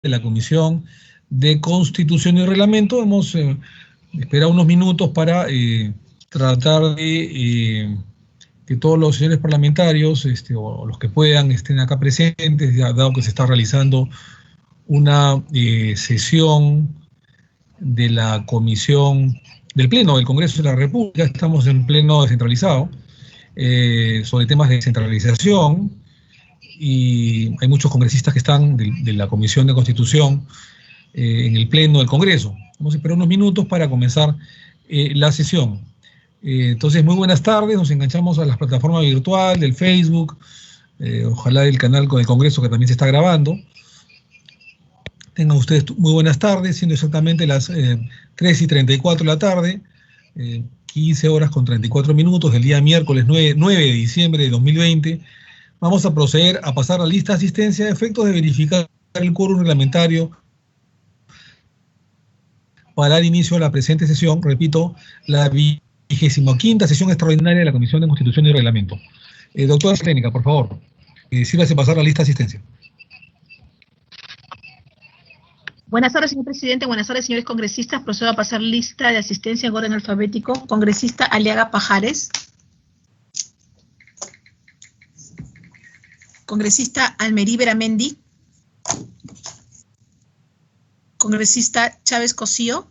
de la Comisión de Constitución y Reglamento. Hemos esperado unos minutos para tratar de que todos los señores parlamentarios, o los que puedan, estén acá presentes, dado que se está realizando una sesión de la Comisión del Pleno del Congreso de la República. Estamos en pleno descentralizado, sobre temas de descentralización, y hay muchos congresistas que están de la Comisión de Constitución en el Pleno del Congreso. Vamos a esperar unos minutos para comenzar la sesión. Entonces, muy buenas tardes, nos enganchamos a las plataformas virtual, del Facebook, ojalá del canal del Congreso que también se está grabando. Tengan ustedes muy buenas tardes, siendo exactamente las 3:34 de la tarde, 15 horas con 34 minutos del día miércoles 9 de diciembre de 2020. Vamos a proceder a pasar la lista de asistencia a efectos de verificar el quórum reglamentario para dar inicio a la presente sesión, repito, la 25ª sesión extraordinaria de la Comisión de Constitución y Reglamento. Doctora técnica, por favor, sírvase pasar la lista de asistencia. Buenas tardes, señor presidente. Buenas tardes, señores congresistas. Procedo a pasar lista de asistencia en orden alfabético. Congresista Aliaga Pajares. Congresista Almerí Beramendi. Congresista Chávez Cosío.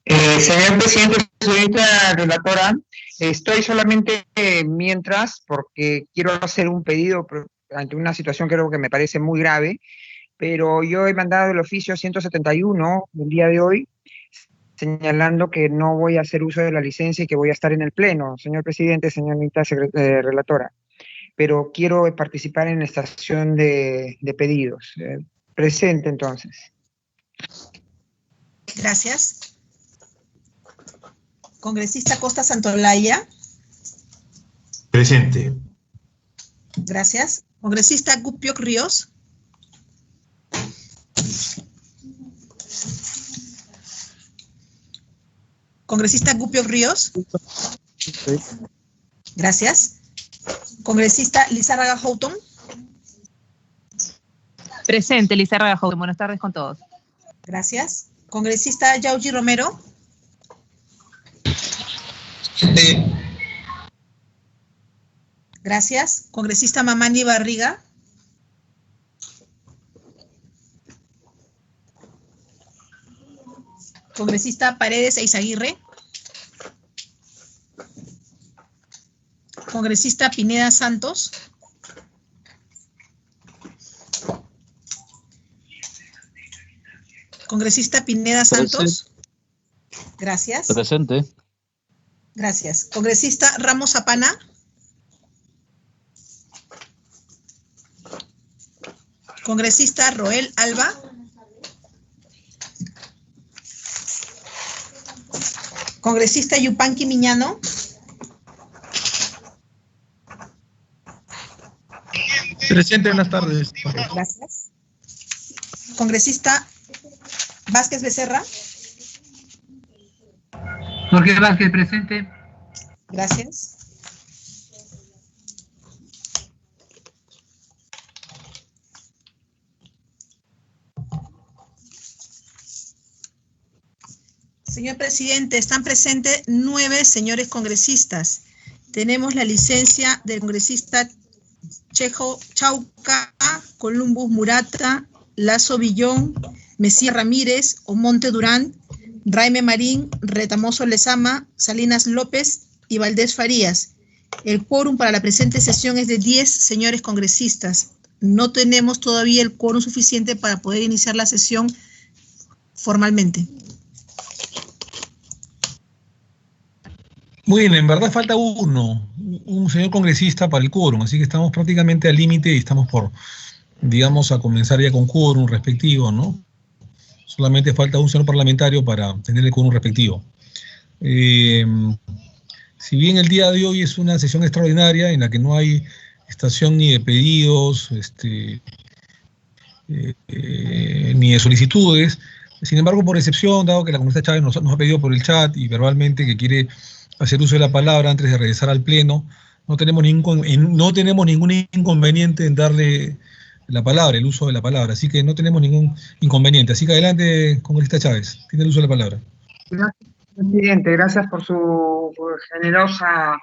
Señor presidente, señorita relatora, estoy solamente mientras, porque quiero hacer un pedido ante una situación que creo que me parece muy grave, pero yo he mandado el oficio 171 del día de hoy, señalando que no voy a hacer uso de la licencia y que voy a estar en el pleno, señor presidente, señorita relatora, pero quiero participar en esta sesión de pedidos. Presente, entonces. Gracias. Congresista Costa Santolaya. Presente. Gracias. Congresista Gupioc Ríos. Congresista Gupioc Ríos. Gracias. Congresista Lizárraga Houghton. Presente, Lizárraga Houghton. Buenas tardes con todos. Gracias. Congresista Yauji Romero. Gracias. Congresista Mamani Barriga. Congresista Paredes Eizaguirre. Congresista Pineda Santos. Congresista Pineda Santos. Gracias. Presente. Gracias. Congresista Ramos Zapana. Congresista Roel Alba. Congresista Yupanqui Miñano. Presente, buenas tardes. Gracias. Congresista Vázquez Becerra. Jorge Vázquez, presente. Gracias. Señor presidente, están presentes 9 señores congresistas. Tenemos la licencia del congresista Chejo Chauca, Columbus Murata, Lazo Villón, Mesía Ramírez, Omonte Durán, Raime Marín, Retamoso Lezama, Salinas López y Valdés Farías. El quórum para la presente sesión es de 10 señores congresistas. No tenemos todavía el quórum suficiente para poder iniciar la sesión formalmente. Muy bien, en verdad falta un señor congresista para el quórum, así que estamos prácticamente al límite y estamos por, digamos, a comenzar ya con quórum respectivo, ¿no? Solamente falta un señor parlamentario para tener el quórum respectivo. Si bien el día de hoy es una sesión extraordinaria en la que no hay estación ni de pedidos, ni de solicitudes, sin embargo, por excepción, dado que la congresista Chávez nos ha pedido por el chat y verbalmente que quiere hacer uso de la palabra antes de regresar al pleno, no tenemos ningún inconveniente en darle la palabra, el uso de la palabra, así que no tenemos ningún inconveniente. Así que adelante, congresista Chávez, tiene el uso de la palabra. Gracias, presidente, gracias por su generosa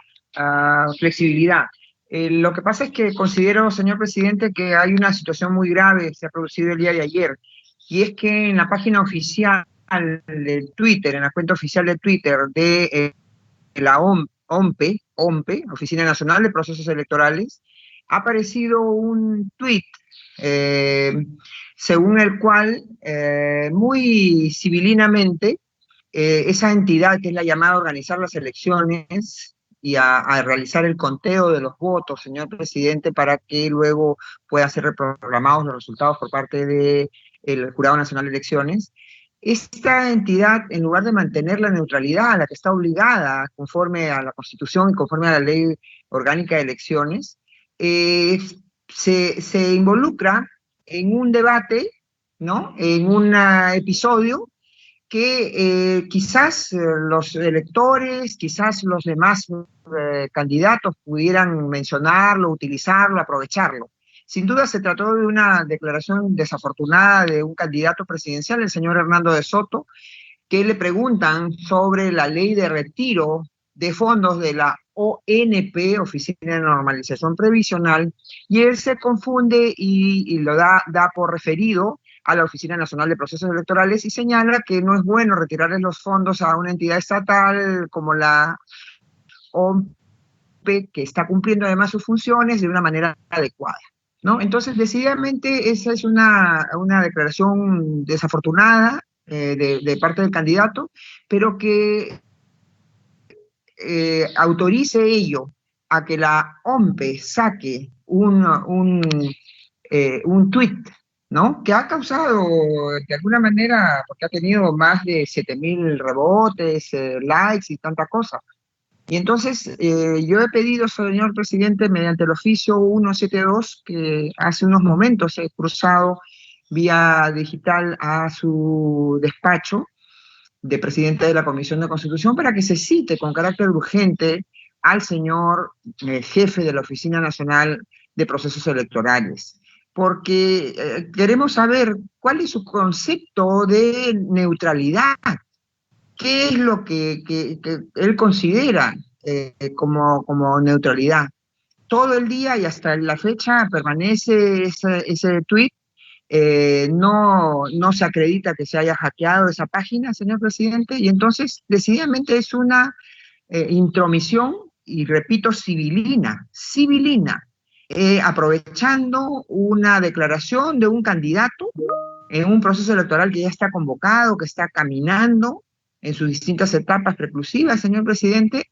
flexibilidad. Lo que pasa es que considero, señor presidente, que hay una situación muy grave que se ha producido el día de ayer, y es que en la página oficial de Twitter, en la cuenta oficial de Twitter de la OMPE, Oficina Nacional de Procesos Electorales, ha aparecido un tuit según el cual, muy civilinamente, esa entidad que es la llamada a organizar las elecciones y a realizar el conteo de los votos, señor presidente, para que luego puedan ser reprogramados los resultados por parte del Jurado Nacional de Elecciones. Esta entidad, en lugar de mantener la neutralidad a la que está obligada conforme a la Constitución y conforme a la Ley Orgánica de Elecciones, se involucra en un debate, ¿no?, en un episodio que quizás los electores, quizás los demás candidatos pudieran mencionarlo, utilizarlo, aprovecharlo. Sin duda se trató de una declaración desafortunada de un candidato presidencial, el señor Hernando de Soto, que le preguntan sobre la ley de retiro de fondos de la ONP, Oficina de Normalización Previsional, y él se confunde y lo da por referido a la Oficina Nacional de Procesos Electorales y señala que no es bueno retirarles los fondos a una entidad estatal como la ONP, que está cumpliendo además sus funciones de una manera adecuada, ¿no? Entonces, decididamente, esa es una declaración desafortunada de parte del candidato, pero que autorice ello a que la OMPE saque un tuit, ¿no?, que ha causado de alguna manera, porque ha tenido más de 7.000 rebotes, likes y tanta cosa. Y entonces yo he pedido, señor presidente, mediante el oficio 172, que hace unos momentos he cruzado vía digital a su despacho de presidente de la Comisión de Constitución, para que se cite con carácter urgente al señor jefe de la Oficina Nacional de Procesos Electorales, porque queremos saber cuál es su concepto de neutralidad, qué es lo que él considera como neutralidad. Todo el día y hasta la fecha permanece ese tuit. No se acredita que se haya hackeado esa página, señor presidente, y entonces decididamente es una intromisión, y repito, civilina, aprovechando una declaración de un candidato en un proceso electoral que ya está convocado, que está caminando en sus distintas etapas preclusivas, señor presidente,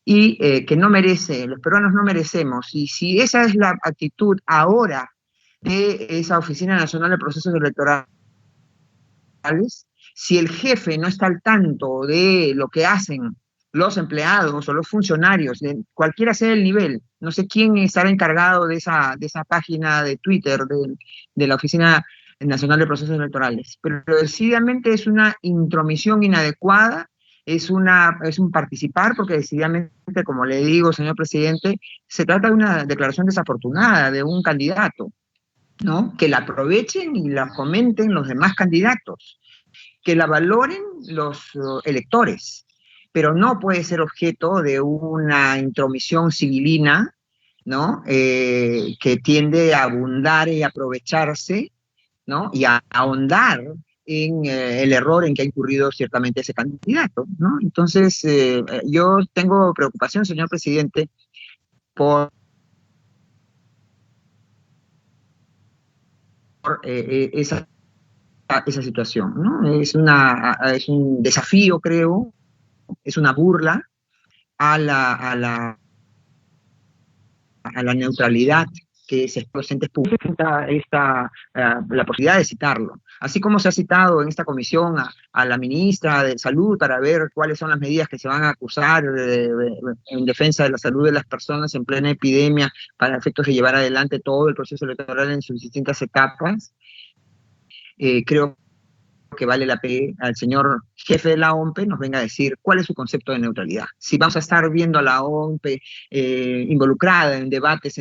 y que no merece, los peruanos no merecemos. Y si esa es la actitud ahora de esa Oficina Nacional de Procesos Electorales, si el jefe no está al tanto de lo que hacen los empleados o los funcionarios, de cualquiera sea el nivel, no sé quién estará encargado de esa página de Twitter de la Oficina Nacional de Procesos Electorales, pero decididamente es una intromisión inadecuada, es un participar, porque decididamente, como le digo, señor presidente, se trata de una declaración desafortunada de un candidato, ¿no?, que la aprovechen y la comenten los demás candidatos, que la valoren los electores, pero no puede ser objeto de una intromisión civilina, ¿no?, que tiende a abundar y aprovecharse, ¿no?, y a ahondar en el error en que ha incurrido ciertamente ese candidato, ¿no? Entonces, yo tengo preocupación, señor presidente, por esa situación, ¿no? Es un desafío, creo, es una burla a la neutralidad que se presenta pública, la posibilidad de citarlo. Así como se ha citado en esta comisión a la ministra de Salud para ver cuáles son las medidas que se van a acusar en defensa de la salud de las personas en plena epidemia para efectos de llevar adelante todo el proceso electoral en sus distintas etapas, creo que vale la pena al señor jefe de la OMPE nos venga a decir cuál es su concepto de neutralidad. Si vamos a estar viendo a la OMPE involucrada en debates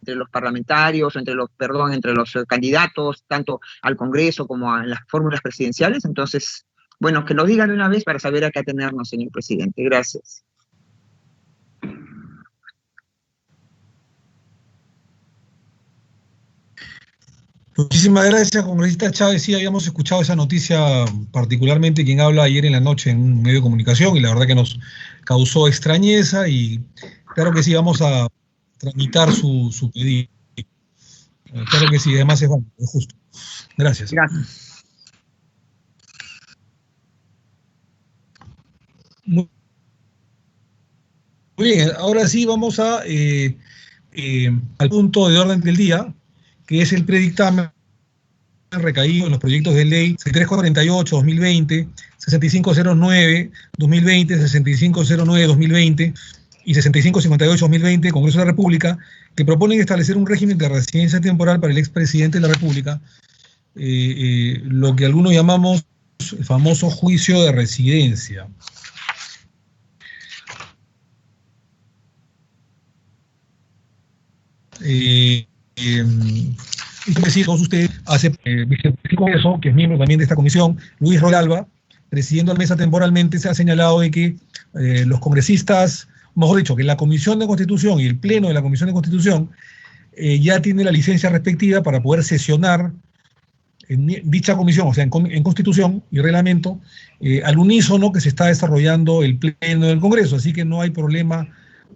entre los parlamentarios, entre los candidatos, tanto al Congreso como a las fórmulas presidenciales. Entonces, bueno, que nos digan de una vez para saber a qué atenernos, señor presidente. Gracias. Muchísimas gracias, congresista Chávez. Sí, habíamos escuchado esa noticia, particularmente quien habla ayer en la noche en un medio de comunicación, y la verdad que nos causó extrañeza, y claro que sí, vamos a tramitar su pedido. Claro que sí, además es justo. Gracias. Gracias. Muy bien, ahora sí vamos al punto de orden del día, que es el predictamen recaído en los proyectos de ley 6348-2020, 6509-2020, 6509-2020 y 6558-2020, Congreso de la República, que proponen establecer un régimen de residencia temporal para el expresidente de la República, lo que algunos llamamos el famoso juicio de residencia. Decir todos ustedes, hace eso, que es miembro también de esta comisión, Luis Rolalba, presidiendo la mesa temporalmente, se ha señalado de que los congresistas, mejor dicho, que la Comisión de Constitución y el Pleno de la Comisión de Constitución ya tiene la licencia respectiva para poder sesionar en dicha comisión, o sea, en Constitución y Reglamento, al unísono que se está desarrollando el Pleno del Congreso, así que no hay problema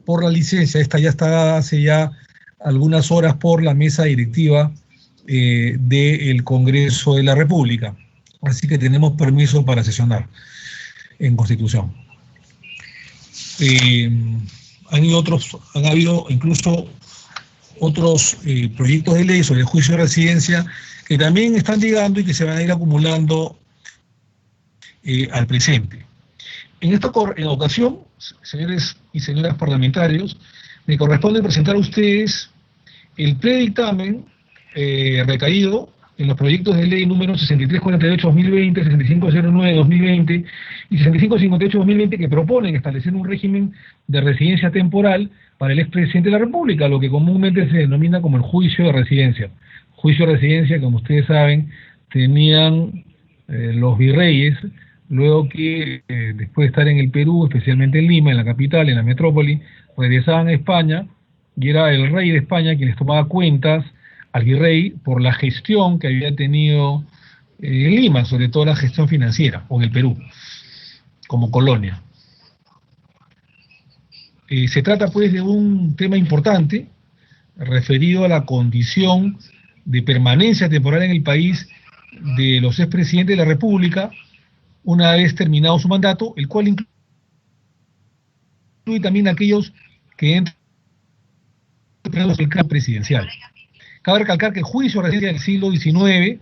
por la licencia. Esta ya está dada hace ya algunas horas por la mesa directiva del Congreso de la República. Así que tenemos permiso para sesionar en Constitución. Han habido incluso otros proyectos de ley sobre el juicio de residencia que también están llegando y que se van a ir acumulando al presente. En esta ocasión, señores y señoras parlamentarios, me corresponde presentar a ustedes el predictamen recaído en los proyectos de ley número 6348-2020, 6509-2020 y 6558-2020, que proponen establecer un régimen de residencia temporal para el expresidente de la República, lo que comúnmente se denomina como el juicio de residencia. Juicio de residencia, como ustedes saben, tenían los virreyes, luego que después de estar en el Perú, especialmente en Lima, en la capital, en la metrópoli, regresaban a España, y era el rey de España quien les tomaba cuentas al virrey por la gestión que había tenido en Lima, sobre todo la gestión financiera, o en el Perú, como colonia. Se trata pues de un tema importante referido a la condición de permanencia temporal en el país de los expresidentes de la República una vez terminado su mandato, el cual incluye también aquellos que entran en el campo presidencial. Cabe recalcar que el juicio de residencia del siglo XIX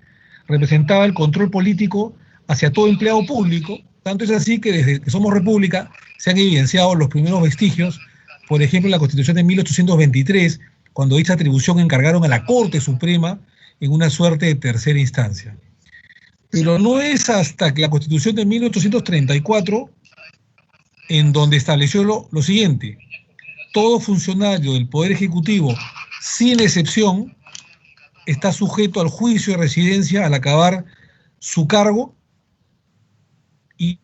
representaba el control político hacia todo empleado público. Tanto es así que desde que somos república se han evidenciado los primeros vestigios, por ejemplo, en la Constitución de 1823, cuando dicha atribución encargaron a la Corte Suprema en una suerte de tercera instancia. Pero no es hasta que la Constitución de 1834 en donde estableció lo siguiente: todo funcionario del Poder Ejecutivo, sin excepción, está sujeto al juicio de residencia al acabar su cargo y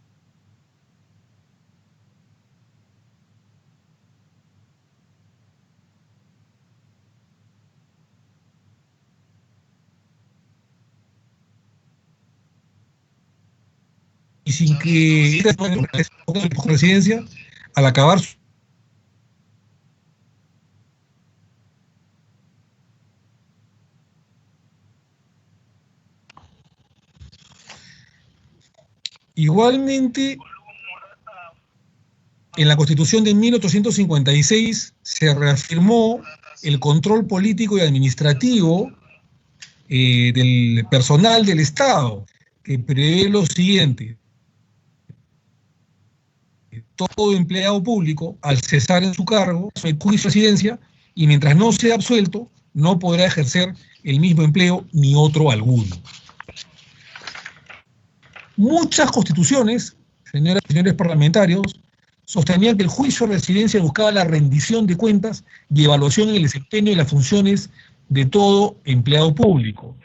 sin que residencia al acabar su Igualmente, en la Constitución de 1856 se reafirmó el control político y administrativo del personal del Estado, que prevé lo siguiente: todo empleado público, al cesar en su cargo, el juicio de residencia, y mientras no sea absuelto, no podrá ejercer el mismo empleo ni otro alguno. Muchas constituciones, señoras y señores parlamentarios, sostenían que el juicio de residencia buscaba la rendición de cuentas y evaluación en el desempeño y las funciones de todo empleado público.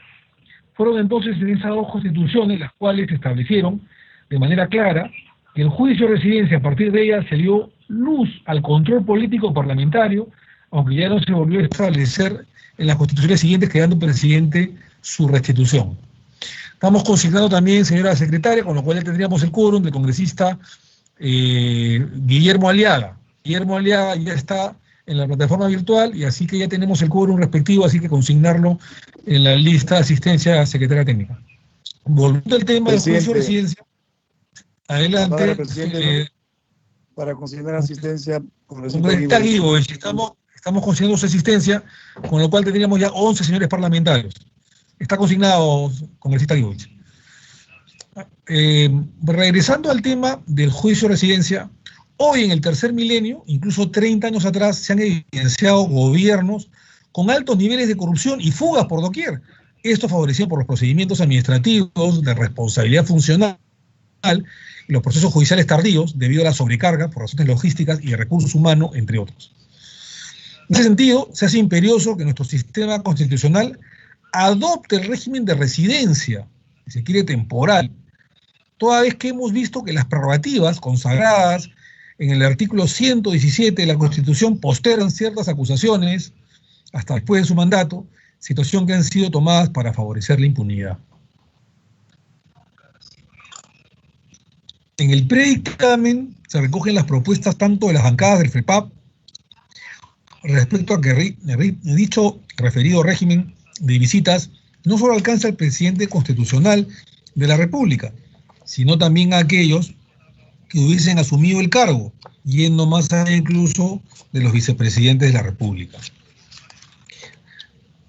Fueron entonces en esas dos constituciones las cuales se establecieron de manera clara que el juicio de residencia, a partir de ella se dio luz al control político parlamentario, aunque ya no se volvió a establecer en las constituciones siguientes, quedando pendiente su restitución. Estamos consignando también, señora secretaria, con lo cual ya tendríamos el quórum del congresista Guillermo Aliaga. Guillermo Aliaga ya está en la plataforma virtual y así que ya tenemos el quórum respectivo, así que consignarlo en la lista de asistencia secretaria técnica. Volviendo al tema del juicio de residencia, adelante. Para consignar asistencia, congresista Guibovich, estamos consignando su asistencia, con lo cual tendríamos ya 11 señores parlamentarios. Está consignado, congresista Guibovich. Regresando al tema del juicio de residencia, hoy en el tercer milenio, incluso 30 años atrás, se han evidenciado gobiernos con altos niveles de corrupción y fugas por doquier. Esto favorecido por los procedimientos administrativos de responsabilidad funcional y los procesos judiciales tardíos debido a la sobrecarga por razones logísticas y de recursos humanos, entre otros. En ese sentido, se hace imperioso que nuestro sistema constitucional adopte el régimen de residencia, si se quiere temporal, toda vez que hemos visto que las prerrogativas consagradas en el artículo 117 de la Constitución postergan ciertas acusaciones hasta después de su mandato, situación que han sido tomadas para favorecer la impunidad. En el predictamen se recogen las propuestas tanto de las bancadas del FREPAP respecto a que dicho referido régimen de visitas no solo alcanza al presidente constitucional de la República, sino también a aquellos que hubiesen asumido el cargo, yendo más allá incluso de los vicepresidentes de la República.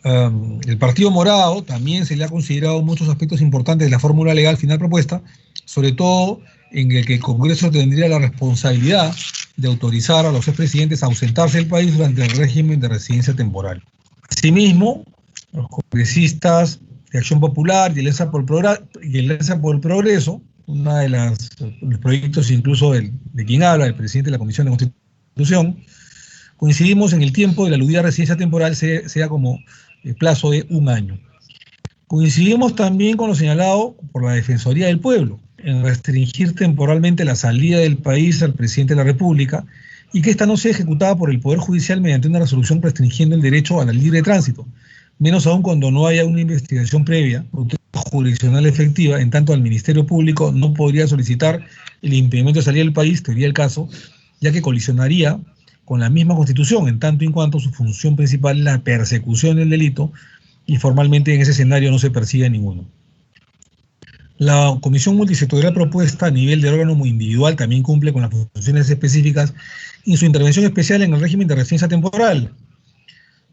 El Partido Morado también se le ha considerado muchos aspectos importantes de la fórmula legal final propuesta, sobre todo en el que el Congreso tendría la responsabilidad de autorizar a los expresidentes a ausentarse del país durante el régimen de residencia temporal. Asimismo, los congresistas de Acción Popular y Alianza por el Progreso, uno de los proyectos incluso de quien habla, el presidente de la Comisión de Constitución, coincidimos en el tiempo de la aludida residencia temporal sea como el plazo de 1 año. Coincidimos también con lo señalado por la Defensoría del Pueblo, en restringir temporalmente la salida del país al presidente de la República y que ésta no sea ejecutada por el Poder Judicial mediante una resolución restringiendo el derecho a la libre tránsito, menos aún cuando no haya una investigación previa jurisdiccional efectiva, en tanto al Ministerio Público no podría solicitar el impedimento de salida del país, sería el caso, ya que colisionaría con la misma Constitución, en tanto y en cuanto su función principal es la persecución del delito y formalmente en ese escenario no se persigue a ninguno. La comisión multisectorial propuesta a nivel de órgano individual también cumple con las funciones específicas y su intervención especial en el régimen de residencia temporal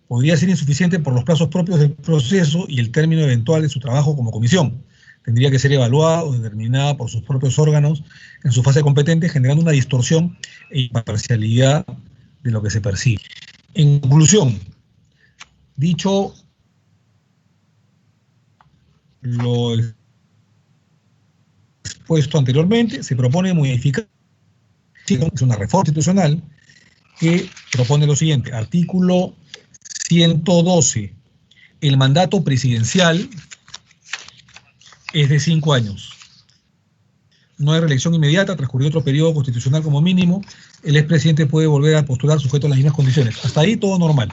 podría ser insuficiente por los plazos propios del proceso y el término eventual de su trabajo como comisión. Tendría que ser evaluada o determinada por sus propios órganos en su fase competente, generando una distorsión e imparcialidad de lo que se persigue. En conclusión, dicho lo expuesto anteriormente, se propone modificar, es una reforma constitucional que propone lo siguiente: artículo 112, el mandato presidencial es de 5 años. No hay reelección inmediata, transcurrió otro periodo constitucional como mínimo, el expresidente puede volver a postular sujeto a las mismas condiciones. Hasta ahí todo normal.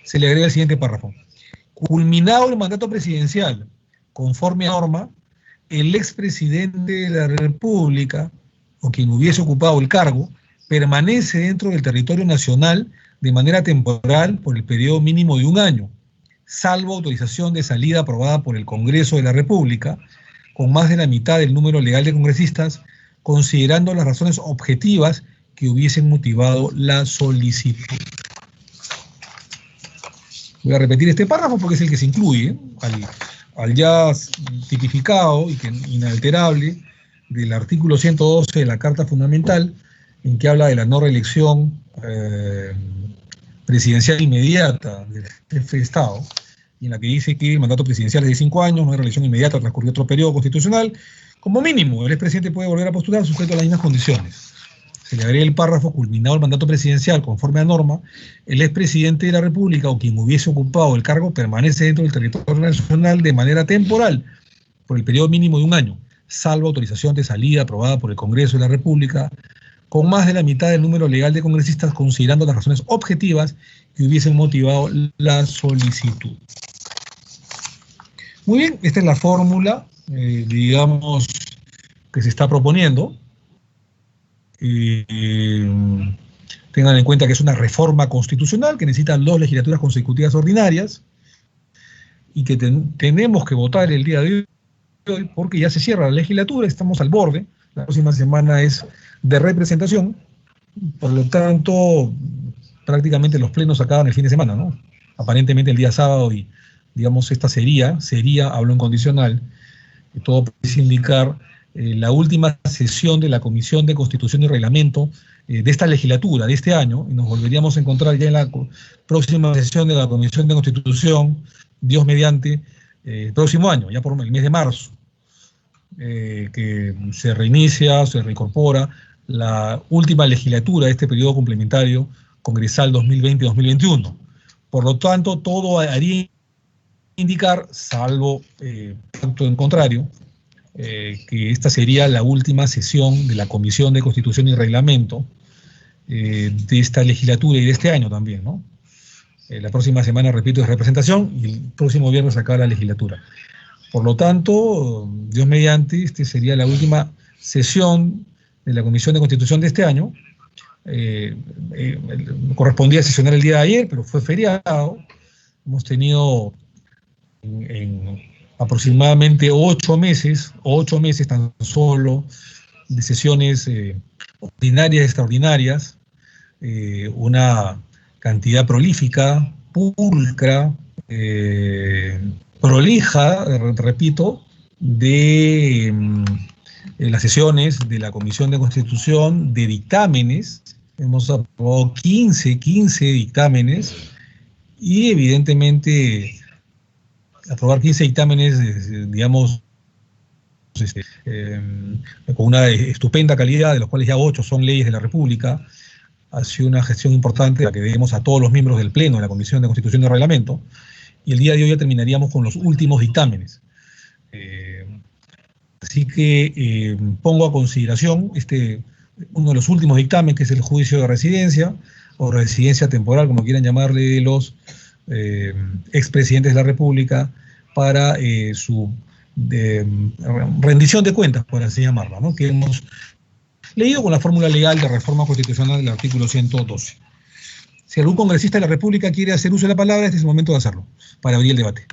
Se le agrega el siguiente párrafo: culminado el mandato presidencial, conforme a norma, el expresidente de la República, o quien hubiese ocupado el cargo, permanece dentro del territorio nacional de manera temporal por el periodo mínimo de 1 año, salvo autorización de salida aprobada por el Congreso de la República, con más de la mitad del número legal de congresistas, considerando las razones objetivas que hubiesen motivado la solicitud. Voy a repetir este párrafo porque es el que se incluye al ya tipificado y que inalterable del artículo 112 de la Carta Fundamental, en que habla de la no reelección presidencial inmediata del jefe de Estado, y en la que dice que el mandato presidencial es de 5 años, no hay reelección inmediata, transcurrió otro periodo constitucional, como mínimo el expresidente puede volver a postular sujeto a las mismas condiciones. se le agrega el párrafo: culminado el mandato presidencial conforme a norma, el expresidente de la República o quien hubiese ocupado el cargo permanece dentro del territorio nacional de manera temporal por el periodo mínimo de un año, salvo autorización de salida aprobada por el Congreso de la República, con más de la mitad del número legal de congresistas, considerando las razones objetivas que hubiesen motivado la solicitud. Muy bien, esta es la fórmula, digamos, que se está proponiendo. Tengan en cuenta que es una reforma constitucional que necesita 2 legislaturas consecutivas ordinarias y que tenemos que votar el día de hoy porque ya se cierra la legislatura, estamos al borde. La próxima semana es de representación, por lo tanto, prácticamente los plenos acaban el fin de semana, ¿no? Aparentemente el día sábado, y digamos, esta sería, hablo en condicional, todo parece indicar la última sesión de la Comisión de Constitución y Reglamento de esta legislatura, de este año, y nos volveríamos a encontrar ya en la próxima sesión de la Comisión de Constitución, Dios mediante, el próximo año, ya por el mes de marzo, que se reinicia, se reincorpora la última legislatura de este periodo complementario congresal 2020-2021. Por lo tanto, todo haría indicar, salvo punto en contrario, que esta sería la última sesión de la Comisión de Constitución y Reglamento de esta legislatura y de este año también, ¿no? La próxima semana, repito, es representación y el próximo viernes acaba la legislatura. Por lo tanto, Dios mediante, sería la última sesión de la Comisión de Constitución de este año. Correspondía sesionar el día de ayer, pero fue feriado. Hemos tenido en aproximadamente 8 meses tan solo, de sesiones ordinarias y extraordinarias, una cantidad prolífica, pulcra, prolija, repito, de las sesiones de la Comisión de Constitución, de dictámenes. Hemos aprobado 15 dictámenes, y evidentemente aprobar 15 dictámenes, digamos, con una estupenda calidad, de los cuales ya 8 son leyes de la República, ha sido una gestión importante la que debemos a todos los miembros del Pleno de la Comisión de Constitución y Reglamento, y el día de hoy ya terminaríamos con los últimos dictámenes. Así que pongo a consideración uno de los últimos dictámenes, que es el juicio de residencia, o residencia temporal, como quieran llamarle los expresidentes de la República, para su rendición de cuentas, por así llamarla, ¿no? Que hemos leído con la fórmula legal de reforma constitucional del artículo 112. Si algún congresista de la República quiere hacer uso de la palabra, este es el momento de hacerlo, para abrir el debate.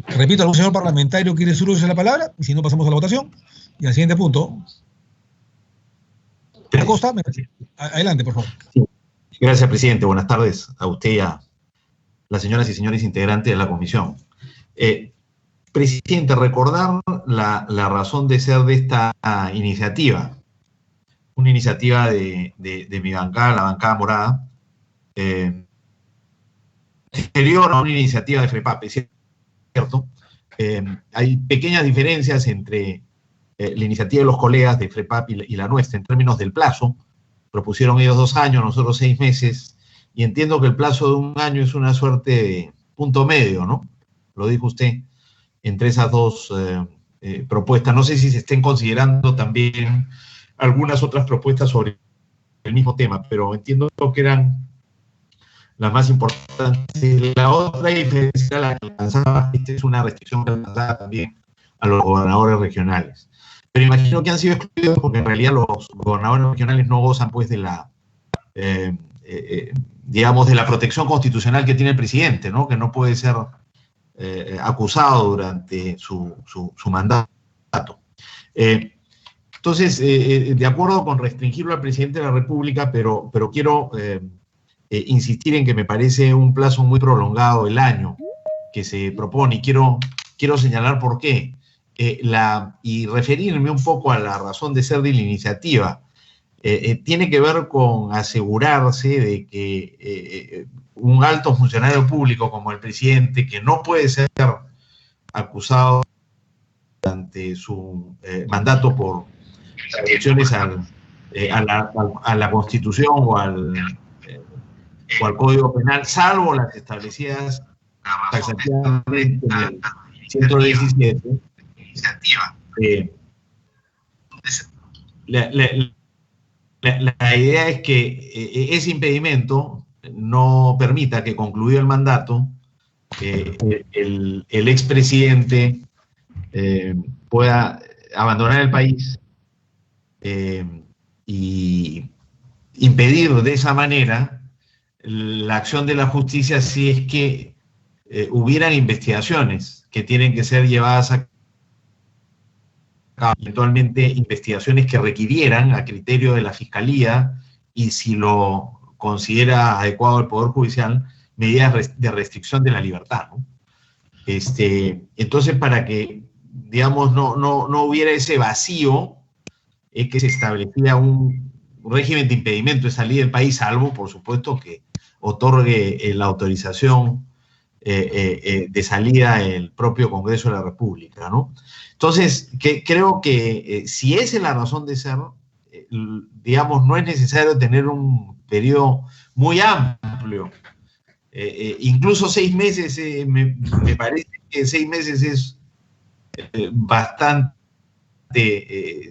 Repito, ¿algún señor parlamentario quiere hacer uso de la palabra? Y si no, pasamos a la votación. Y al siguiente punto. Acosta, adelante, por favor. Sí. Gracias, presidente. Buenas tardes a usted y a las señoras y señores integrantes de la comisión. Presidente, recordar la razón de ser de esta iniciativa. Una iniciativa de mi bancada, la bancada morada, anterior a una iniciativa de FREPAP, es cierto. Hay pequeñas diferencias entre la iniciativa de los colegas de FREPAP y la nuestra en términos del plazo. Propusieron ellos 2 años, nosotros 6 meses, y entiendo que el plazo de 1 año es una suerte de punto medio, ¿no? Lo dijo usted, entre esas 2 propuestas. No sé si se estén considerando también algunas otras propuestas sobre el mismo tema, pero entiendo que eran las más importantes. La otra diferencia, la que alcanzaba, esta es una restricción que alcanzaba también a los gobernadores regionales. Pero imagino que han sido excluidos porque en realidad los gobernadores regionales no gozan pues de la, digamos, de la protección constitucional que tiene el presidente, ¿no? Que no puede ser acusado durante su mandato. Entonces, de acuerdo con restringirlo al presidente de la República, pero quiero insistir en que me parece un plazo muy prolongado el año que se propone, y quiero señalar por qué. Y referirme un poco a la razón de ser de la iniciativa. Tiene que ver con asegurarse de que un alto funcionario público como el presidente, que no puede ser acusado durante su mandato por traiciones a la Constitución o al Código Penal, salvo las establecidas taxativamente en el 117, la idea es que ese impedimento no permita que, concluido el mandato, el expresidente pueda abandonar el país y impedir de esa manera la acción de la justicia si es que hubieran investigaciones que tienen que ser llevadas a cabo, eventualmente investigaciones que requirieran, a criterio de la Fiscalía, y si lo considera adecuado el Poder Judicial, medidas de restricción de la libertad, ¿no? Entonces, para que, digamos, no hubiera ese vacío, es que se establecía un régimen de impedimento de salida del país, salvo, por supuesto, que otorgue la autorización de salida el propio Congreso de la República, ¿no? Entonces, creo que si esa es la razón de ser, digamos, no es necesario tener un periodo muy amplio. Incluso 6 meses, me parece que 6 meses es bastante,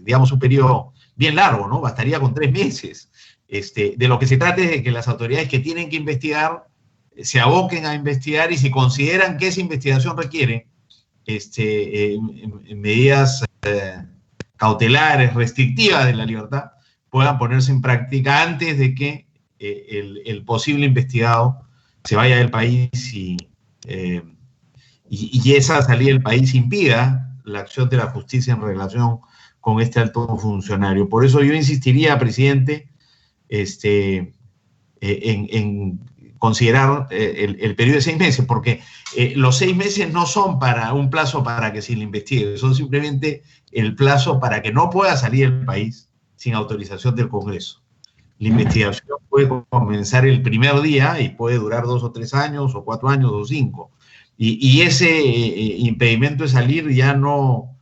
digamos, un periodo bien largo, ¿no? Bastaría con 3 meses. De lo que se trata es de que las autoridades que tienen que investigar se aboquen a investigar, y si consideran que esa investigación requiere medidas cautelares, restrictivas de la libertad, puedan ponerse en práctica antes de que el posible investigado se vaya del país y esa salida del país impida la acción de la justicia en relación con este alto funcionario. Por eso yo insistiría, presidente, en considerar el periodo de 6 meses, porque los 6 meses no son para un plazo para que se le investigue, son simplemente el plazo para que no pueda salir del país sin autorización del Congreso. La investigación puede comenzar el primer día y puede durar 2 o 3 años, o 4 años, o 5. Y ese impedimento de salir ya no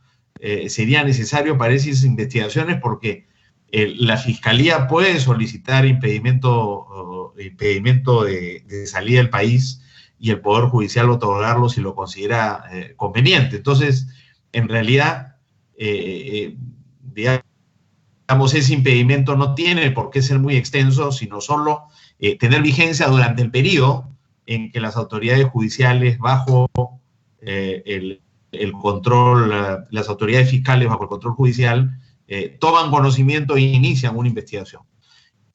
sería necesario para esas investigaciones, porque la Fiscalía puede solicitar impedimento de salida del país y el Poder Judicial otorgarlo si lo considera conveniente. Entonces, en realidad, digamos, ese impedimento no tiene por qué ser muy extenso, sino solo tener vigencia durante el periodo en que las autoridades judiciales bajo el control, las autoridades fiscales bajo el control judicial, toman conocimiento e inician una investigación.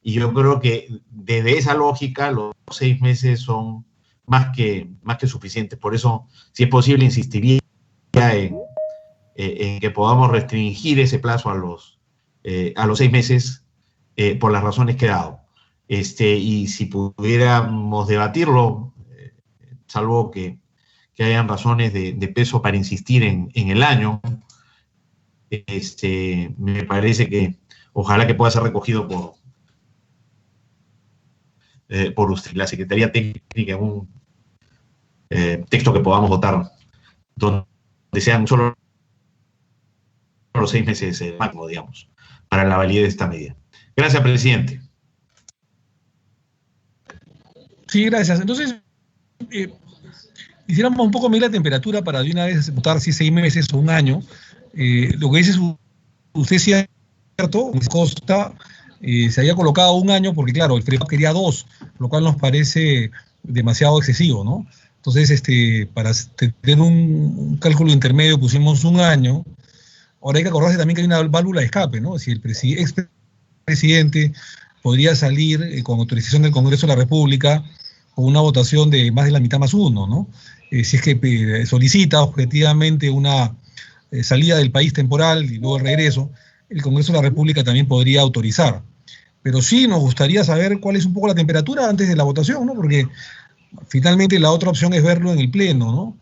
Y yo creo que desde esa lógica los 6 meses son más que suficientes. Por eso, si es posible, insistiría en que podamos restringir ese plazo a los 6 meses por las razones que he dado. Y si pudiéramos debatirlo, salvo que hayan razones de peso para insistir en el año, me parece que ojalá que pueda ser recogido por usted, la Secretaría Técnica, en un texto que podamos votar, donde sean solo los 6 meses máximo, digamos, para la validez de esta medida. Gracias, presidente. Sí, gracias. Entonces, quisiéramos un poco medir la temperatura para de una vez votar si 6 meses o un año. Lo que dice usted es cierto, Costa se había colocado un año porque, claro, el FREPAP quería 2, lo cual nos parece demasiado excesivo, ¿no? Entonces, para tener un cálculo intermedio pusimos un año. Ahora hay que acordarse también que hay una válvula de escape, ¿no? Si el expresidente podría salir con autorización del Congreso de la República con una votación de más de la mitad más uno, ¿no? Si es que solicita objetivamente una salida del país temporal y luego el regreso, el Congreso de la República también podría autorizar. Pero sí nos gustaría saber cuál es un poco la temperatura antes de la votación, ¿no? Porque finalmente la otra opción es verlo en el Pleno, ¿no?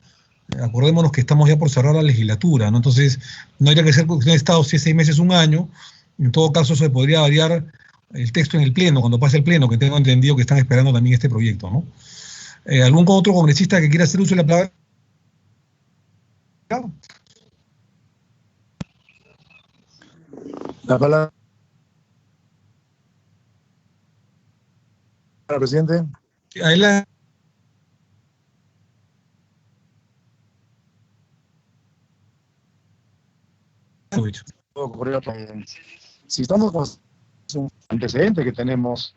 Acordémonos que estamos ya por cerrar la legislatura, ¿no? Entonces, no habría que ser cuestión de Estado si es 6 meses, un año. En todo caso, se podría variar el texto en el Pleno, cuando pase el Pleno, que tengo entendido que están esperando también este proyecto, ¿no? ¿Algún otro congresista que quiera hacer uso de la palabra? La palabra, presidente. Adelante. Si estamos con un antecedente que tenemos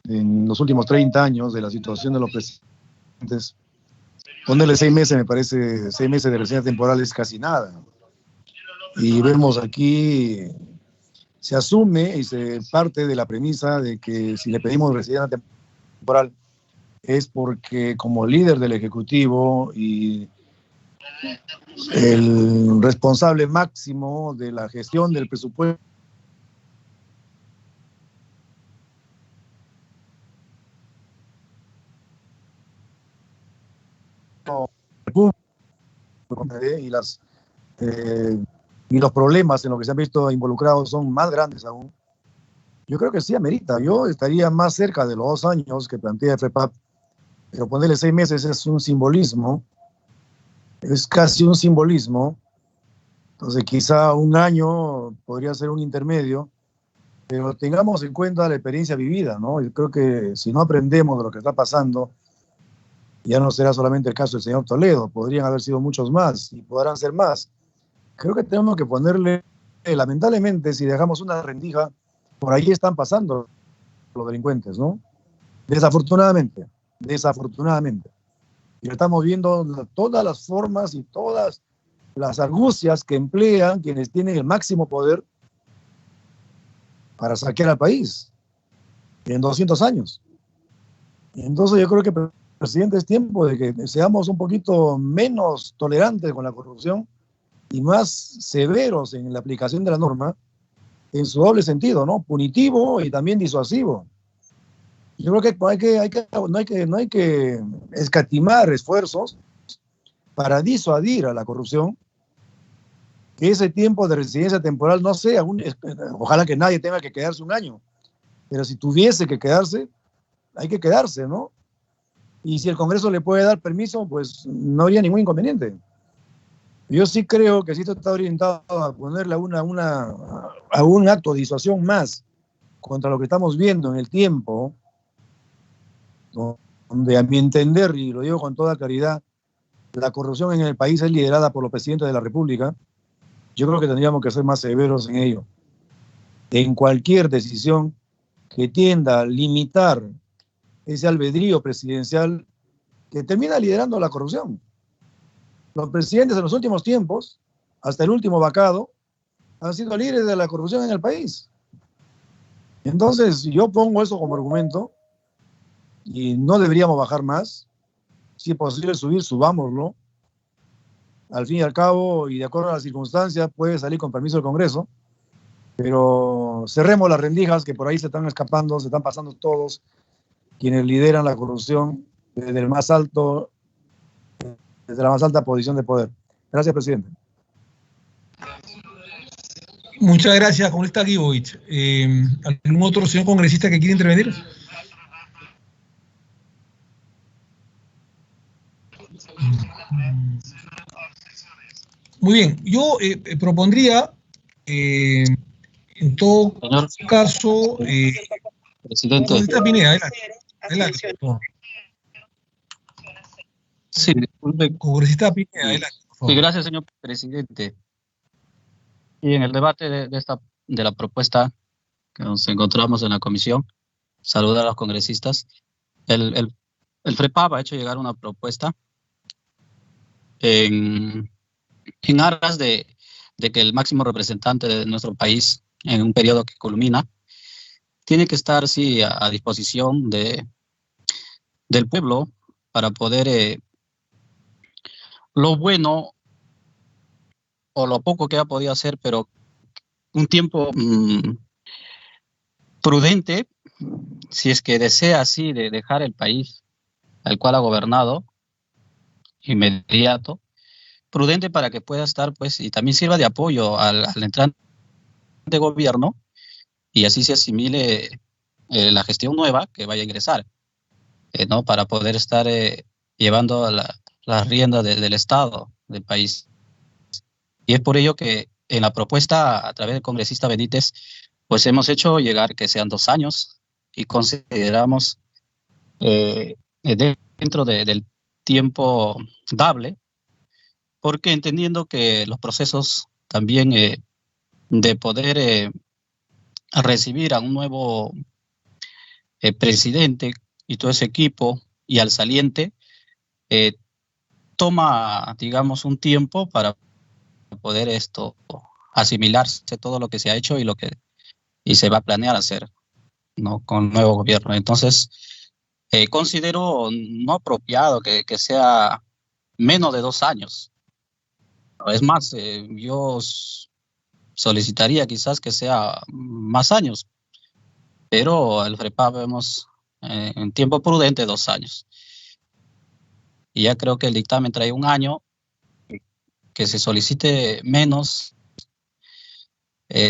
en los últimos 30 años de la situación de los presidentes, ponerle 6 meses, me parece, 6 meses de residencia temporal es casi nada. Y vemos aquí, se asume y se parte de la premisa de que si le pedimos residencia temporal es porque como líder del Ejecutivo y el responsable máximo de la gestión del presupuesto y los problemas en los que se han visto involucrados son más grandes aún. Yo creo que sí amerita. Yo estaría más cerca de los 2 años que plantea FREPAP, pero ponerle 6 meses es un simbolismo, es casi un simbolismo. Entonces quizá 1 año podría ser un intermedio, pero tengamos en cuenta la experiencia vivida, ¿no? Yo creo que si no aprendemos de lo que está pasando, ya no será solamente el caso del señor Toledo, podrían haber sido muchos más y podrán ser más. Creo que tenemos que ponerle, lamentablemente, si dejamos una rendija, por ahí están pasando los delincuentes, ¿no? Desafortunadamente. Y estamos viendo todas las formas y todas las argucias que emplean quienes tienen el máximo poder para saquear al país en 200 años. Entonces yo creo que, presidente, es tiempo de que seamos un poquito menos tolerantes con la corrupción y más severos en la aplicación de la norma en su doble sentido, ¿no? Punitivo y también disuasivo. Yo creo que no hay que escatimar esfuerzos para disuadir a la corrupción, que ese tiempo de residencia temporal no sea, ojalá que nadie tenga que quedarse 1 año, pero si tuviese que quedarse, hay que quedarse, ¿no? Y si el Congreso le puede dar permiso, pues no habría ningún inconveniente. Yo sí creo que si esto está orientado a ponerle a un acto de disuasión más contra lo que estamos viendo en el tiempo, donde a mi entender, y lo digo con toda claridad, la corrupción en el país es liderada por los presidentes de la República, yo creo que tendríamos que ser más severos en ello. En cualquier decisión que tienda a limitar ese albedrío presidencial que termina liderando la corrupción. Los presidentes en los últimos tiempos, hasta el último vacado, han sido líderes de la corrupción en el país. Entonces, yo pongo eso como argumento y no deberíamos bajar más. Si es posible subir, subámoslo. Al fin y al cabo, y de acuerdo a las circunstancias, puede salir con permiso del Congreso, pero cerremos las rendijas que por ahí se están escapando, se están pasando todos quienes lideran la corrupción desde la más alta posición de poder. Gracias, presidente. Muchas gracias, congresista Guibovich. ¿Algún otro señor congresista que quiera intervenir? Muy bien, yo propondría, en todo caso, presidente. Congresista Pineda, adelante. Sí, disculpe. Congresista Pineda, adelante, por favor. Sí, gracias, señor presidente. Y en el debate de la propuesta que nos encontramos en la comisión, saludar a los congresistas. El FREPAP ha hecho llegar una propuesta en aras de que el máximo representante de nuestro país, en un periodo que culmina, tiene que estar, sí, a disposición de del pueblo para poder lo bueno o lo poco que ha podido hacer, pero un tiempo prudente, si es que desea así de dejar el país al cual ha gobernado, inmediato, prudente para que pueda estar, pues, y también sirva de apoyo al entrante gobierno y así se asimile la gestión nueva que vaya a ingresar, ¿no? Para poder estar llevando las riendas del Estado, del país. Y es por ello que en la propuesta, a través del congresista Benítez, pues hemos hecho llegar que sean 2 años y consideramos dentro del tiempo dable, porque entendiendo que los procesos también de poder recibir a un nuevo presidente y todo ese equipo y al saliente, toma, digamos, un tiempo para poder asimilarse todo lo que se ha hecho y se va a planear hacer, ¿no? Con el nuevo gobierno. Entonces, considero no apropiado que sea menos de 2 años. Es más, yo solicitaría quizás que sea más años, pero el FREPAP vemos en tiempo prudente 2 años. Y ya creo que el dictamen trae 1 año, que se solicite menos.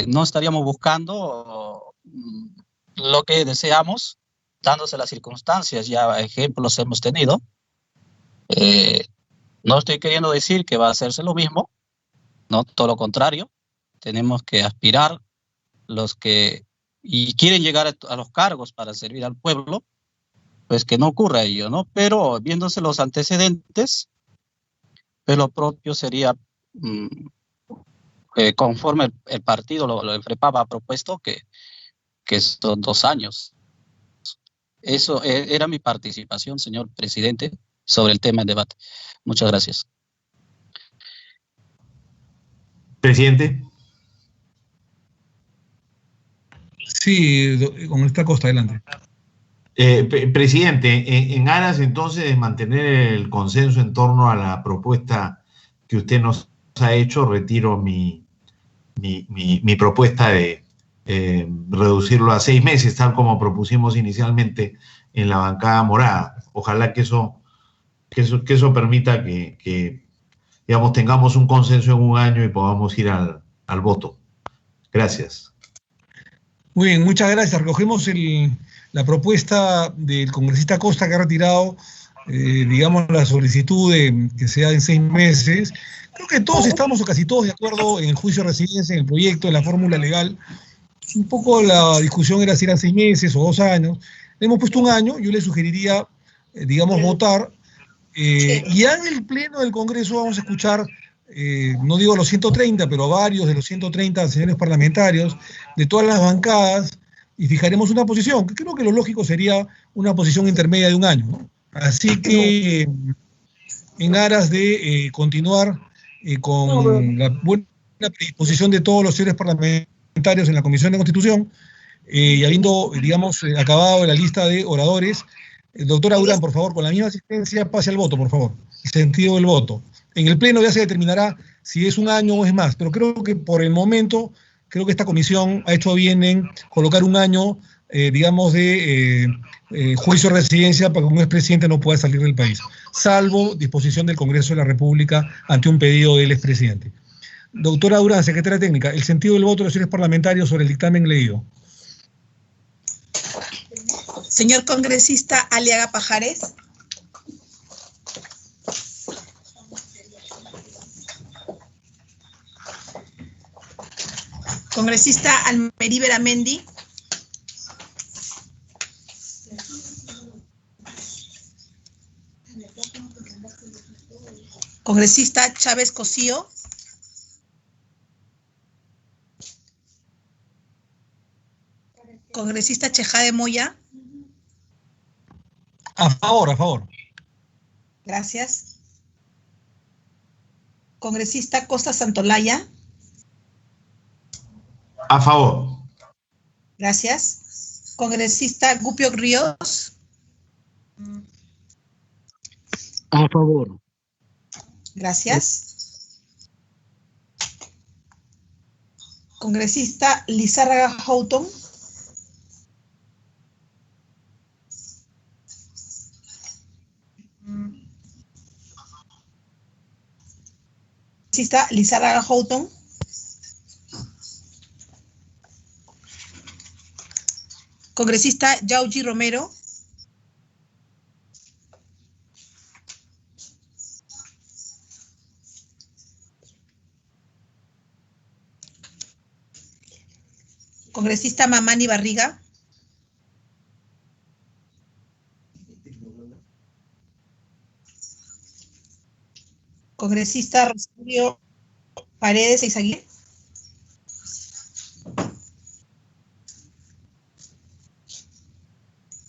No estaríamos buscando lo que deseamos, dándose las circunstancias, ya ejemplos hemos tenido. No estoy queriendo decir que va a hacerse lo mismo, no, todo lo contrario. Tenemos que aspirar los que y quieren llegar a los cargos para servir al pueblo, pues que no ocurra ello, ¿no? Pero viéndose los antecedentes, pues lo propio sería, conforme el partido, el FREPAP ha propuesto, que son 2 años. Eso era mi participación, señor presidente, sobre el tema del debate. Muchas gracias. Presidente. Sí, congresista Costa, adelante. Presidente, en aras entonces de mantener el consenso en torno a la propuesta que usted nos ha hecho, retiro mi propuesta de reducirlo a 6 meses, tal como propusimos inicialmente en la bancada morada. Ojalá que eso permita que digamos, tengamos un consenso en 1 año y podamos ir al voto. Gracias. Muy bien, muchas gracias. Recogemos la propuesta del congresista Costa, que ha retirado, digamos, la solicitud de que sea en 6 meses. Creo que todos estamos, o casi todos, de acuerdo en el juicio de residencia, en el proyecto, en la fórmula legal. Un poco la discusión era si eran 6 meses o 2 años. Le hemos puesto 1 año. Yo le sugeriría, digamos, votar. Y ya en el pleno del Congreso vamos a escuchar, no digo los 130, pero varios de los 130 señores parlamentarios de todas las bancadas, y fijaremos una posición, que creo que lo lógico sería una posición intermedia de 1 año, ¿no? Así que, en aras de continuar con la buena predisposición de todos los señores parlamentarios en la Comisión de Constitución, y habiendo, digamos, acabado la lista de oradores, doctora Durán, por favor, con la misma asistencia, pase al voto, por favor. El sentido del voto. En el pleno ya se determinará si es 1 año o es más, pero creo que por el momento, creo que esta comisión ha hecho bien en colocar 1 año, digamos, de juicio de residencia para que un expresidente no pueda salir del país, salvo disposición del Congreso de la República ante un pedido del expresidente. Doctora Durán, secretaria técnica, el sentido del voto de los señores parlamentarios sobre el dictamen leído. Señor congresista Aliaga Pajares. Congresista Almerí Beramendi. Congresista Chávez Cosío. Congresista Chejade Moya. A favor, a favor. Gracias. Congresista Costa Santolaya. A favor. Gracias. Congresista Gupio Ríos. A favor. Gracias. Congresista Lizárraga Houghton. Congresista Lizárraga Houghton. Congresista Yauji Romero. Congresista Mamani Barriga. Congresista Rosario Paredes Eizaguirre.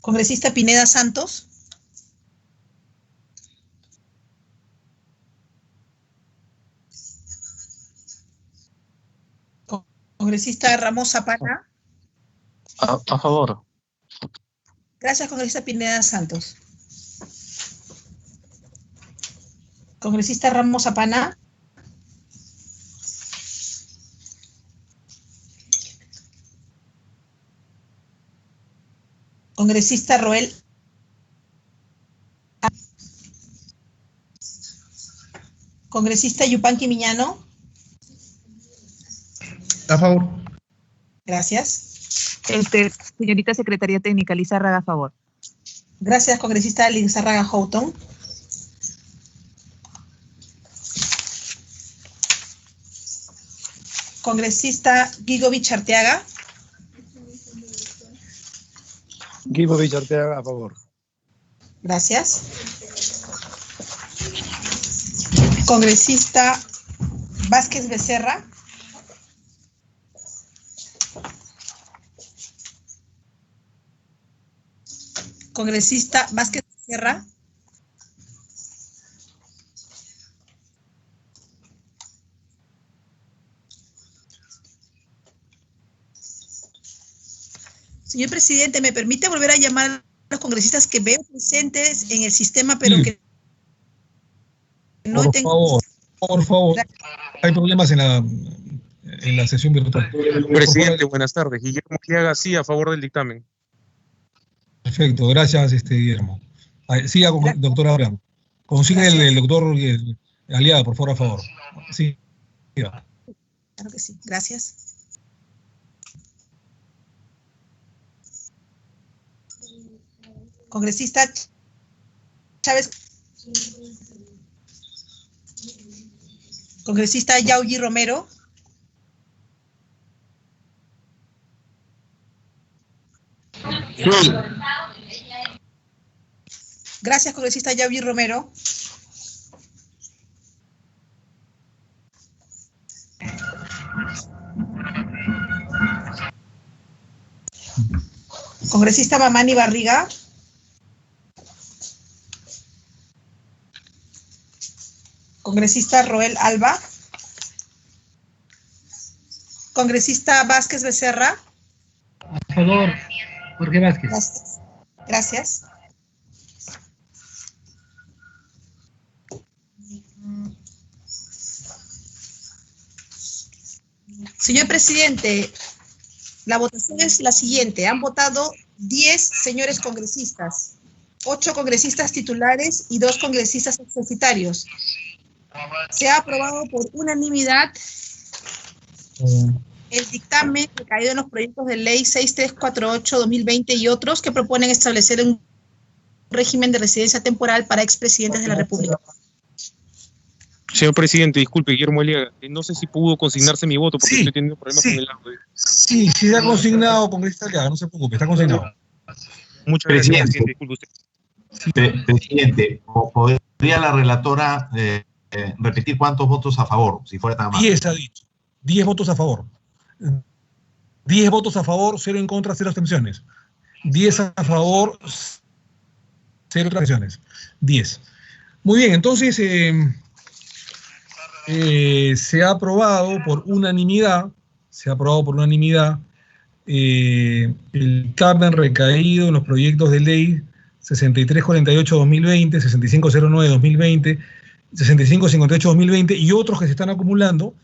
Congresista Pineda Santos. Congresista Ramos Zapana. A favor. Gracias, congresista Pineda Santos. Congresista Ramos Zapana. Congresista Roel. Congresista Yupanqui Miñano. A favor. Gracias. Señorita Secretaría Técnica, Lizárraga, a favor. Gracias, congresista Lizárraga Houghton. Congresista Gigovich Arteaga. Gigovich Arteaga, a favor. Gracias. Congresista Vázquez Becerra. Congresista Vázquez Becerra. Señor presidente, ¿me permite volver a llamar a los congresistas que veo presentes en el sistema, pero que no por tengo... Por favor. Hay problemas en la sesión virtual. Presidente, buenas tardes. Guillermo Giaga, sí, a favor del dictamen. Perfecto, gracias, Guillermo. Siga, doctor Abraham. Consigue el doctor Aliaga, por favor, a favor. Sí. Claro que sí, gracias. Congresista Chávez. Congresista Yauji Romero. Sí. Gracias, congresista Yauji Romero. Congresista Mamani Barriga. Congresista Roel Alba. Congresista Vázquez Becerra. A favor, Jorge Vázquez. Gracias. Gracias. Señor presidente, la votación es la siguiente. Han votado 10 señores congresistas, 8 congresistas titulares y 2 congresistas exoficiatarios. Se ha aprobado por unanimidad el dictamen recaído en los proyectos de ley 6348-2020 y otros que proponen establecer un régimen de residencia temporal para expresidentes de la República. Señor presidente, disculpe, Guillermo Aliaga, no sé si pudo consignarse mi voto porque estoy teniendo problemas con el audio. Sí, está consignado, congresista Aliaga, no se preocupe, está consignado. Muchas gracias, presidente, disculpe usted. Presidente, ¿podría la relatora repetir cuántos votos a favor, si fuera tan amable? 10 ha dicho. 10 votos a favor. 10 votos a favor, 0 en contra, 0 abstenciones. 10 a favor, 0 abstenciones. 10. Muy bien, entonces se ha aprobado por unanimidad, el dictamen recaído en los proyectos de ley 6348-2020, 6509-2020, 6558-2020 y otros que se están acumulando,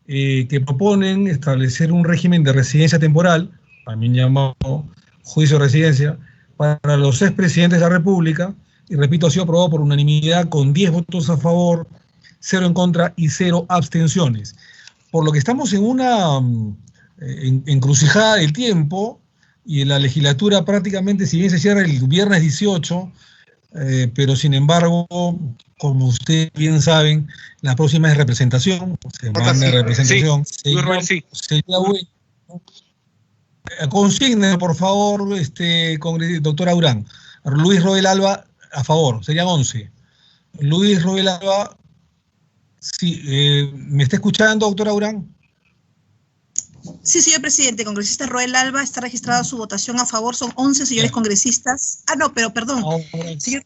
que proponen establecer un régimen de residencia temporal, también llamado juicio de residencia, para los expresidentes de la República, y repito, ha sido aprobado por unanimidad con 10 votos a favor, 0 en contra y 0 abstenciones. Por lo que estamos en una encrucijada del tiempo, y en la legislatura prácticamente, si bien se cierra el viernes 18, pero sin embargo, como ustedes bien saben, la próxima es representación, semana de representación. Sí. Sería bueno. Consigne, por favor, doctora Durán. Luis Roel Alba, a favor, serían 11. Luis Roel Alba, sí, ¿me está escuchando, doctora Durán? Sí, señor presidente, congresista Roel Alba, está registrada su votación a favor, son 11 señores congresistas. Perdón. Señor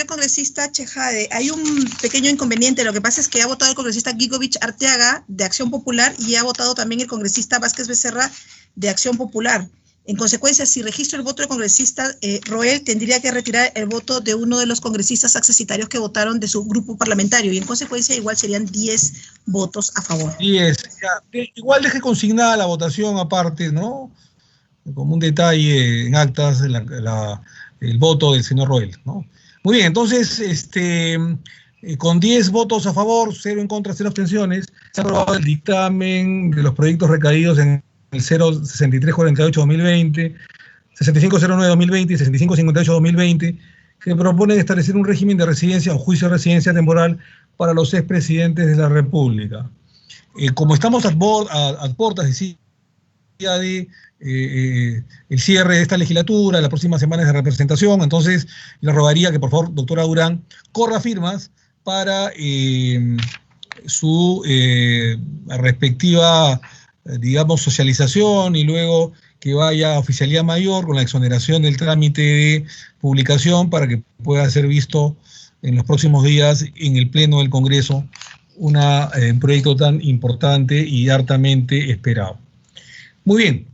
congresista Chejade, hay un pequeño inconveniente, lo que pasa es que ha votado el congresista Gigovich Arteaga de Acción Popular y ha votado también el congresista Vázquez Becerra de Acción Popular. En consecuencia, si registro el voto del congresista Roel, tendría que retirar el voto de uno de los congresistas accesitarios que votaron de su grupo parlamentario, y en consecuencia igual serían 10 votos a favor. 10. Igual deje consignada la votación aparte, ¿no? Como un detalle en actas, el voto del señor Roel, ¿no? Muy bien, entonces, con 10 votos a favor, 0 en contra, 0 abstenciones, se ha aprobado el dictamen de los proyectos recaídos en el 06348-2020, 6509-2020 y 6558-2020, que proponen establecer un régimen de residencia o juicio de residencia temporal para los expresidentes de la República. Como estamos a puertas, decía, de el cierre de esta legislatura, las próximas semanas de representación, entonces le rogaría que, por favor, doctora Durán, corra firmas para su respectiva, digamos, socialización, y luego que vaya a oficialía mayor con la exoneración del trámite de publicación para que pueda ser visto en los próximos días en el Pleno del Congreso un proyecto tan importante y hartamente esperado. Muy bien,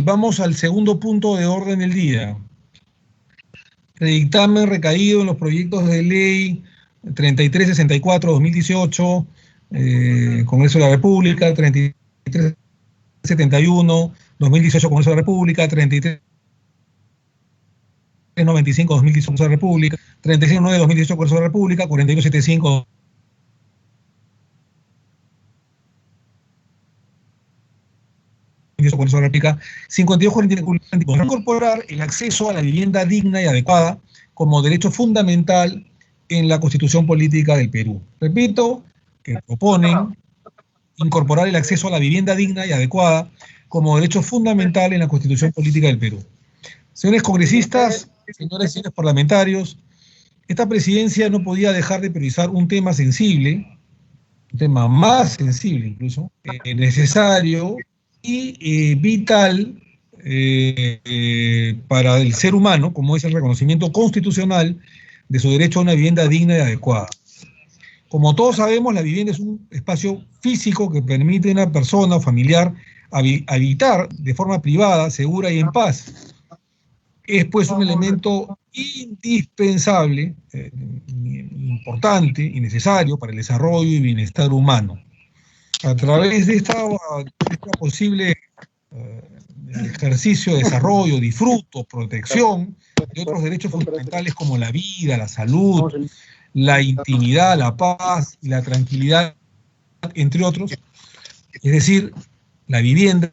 vamos al segundo punto de orden del día. El dictamen recaído en los proyectos de ley 3364-2018, Congreso de la República, 3371, 2018, Congreso de la República, 3395, 2018, Congreso de la República, 3609, 2018, Congreso de la República, 4175, 52 incorporar el acceso a la vivienda digna y adecuada como derecho fundamental en la Constitución Política del Perú. Repito, que proponen incorporar el acceso a la vivienda digna y adecuada como derecho fundamental en la Constitución Política del Perú. Señores congresistas, señores y señores parlamentarios, esta presidencia no podía dejar de priorizar un tema sensible, un tema más sensible incluso, necesario y vital para el ser humano, como es el reconocimiento constitucional de su derecho a una vivienda digna y adecuada. Como todos sabemos, la vivienda es un espacio físico que permite a una persona o familiar habitar de forma privada, segura y en paz. Es pues un elemento indispensable, importante y necesario para el desarrollo y bienestar humano. A través de esta posible ejercicio de desarrollo, disfruto, protección de otros derechos fundamentales como la vida, la salud, la intimidad, la paz y la tranquilidad, entre otros. Es decir, la vivienda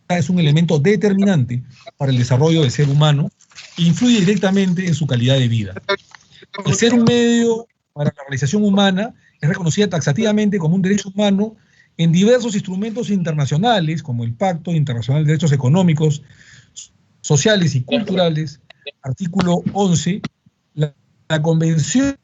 es un elemento determinante para el desarrollo del ser humano e influye directamente en su calidad de vida. El ser un medio para la realización humana es reconocida taxativamente como un derecho humano en diversos instrumentos internacionales, como el Pacto Internacional de Derechos Económicos, Sociales y Culturales, artículo 11, la Convención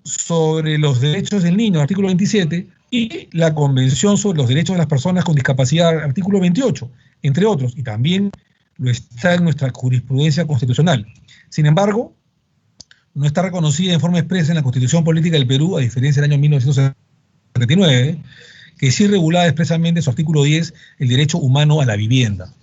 sobre los Derechos del Niño, artículo 27, y la Convención sobre los Derechos de las Personas con Discapacidad, artículo 28, entre otros, y también lo está en nuestra jurisprudencia constitucional. Sin embargo, no está reconocida en forma expresa en la Constitución Política del Perú, a diferencia del año 1979, que sí regulaba expresamente en su artículo 10 el derecho humano a la vivienda.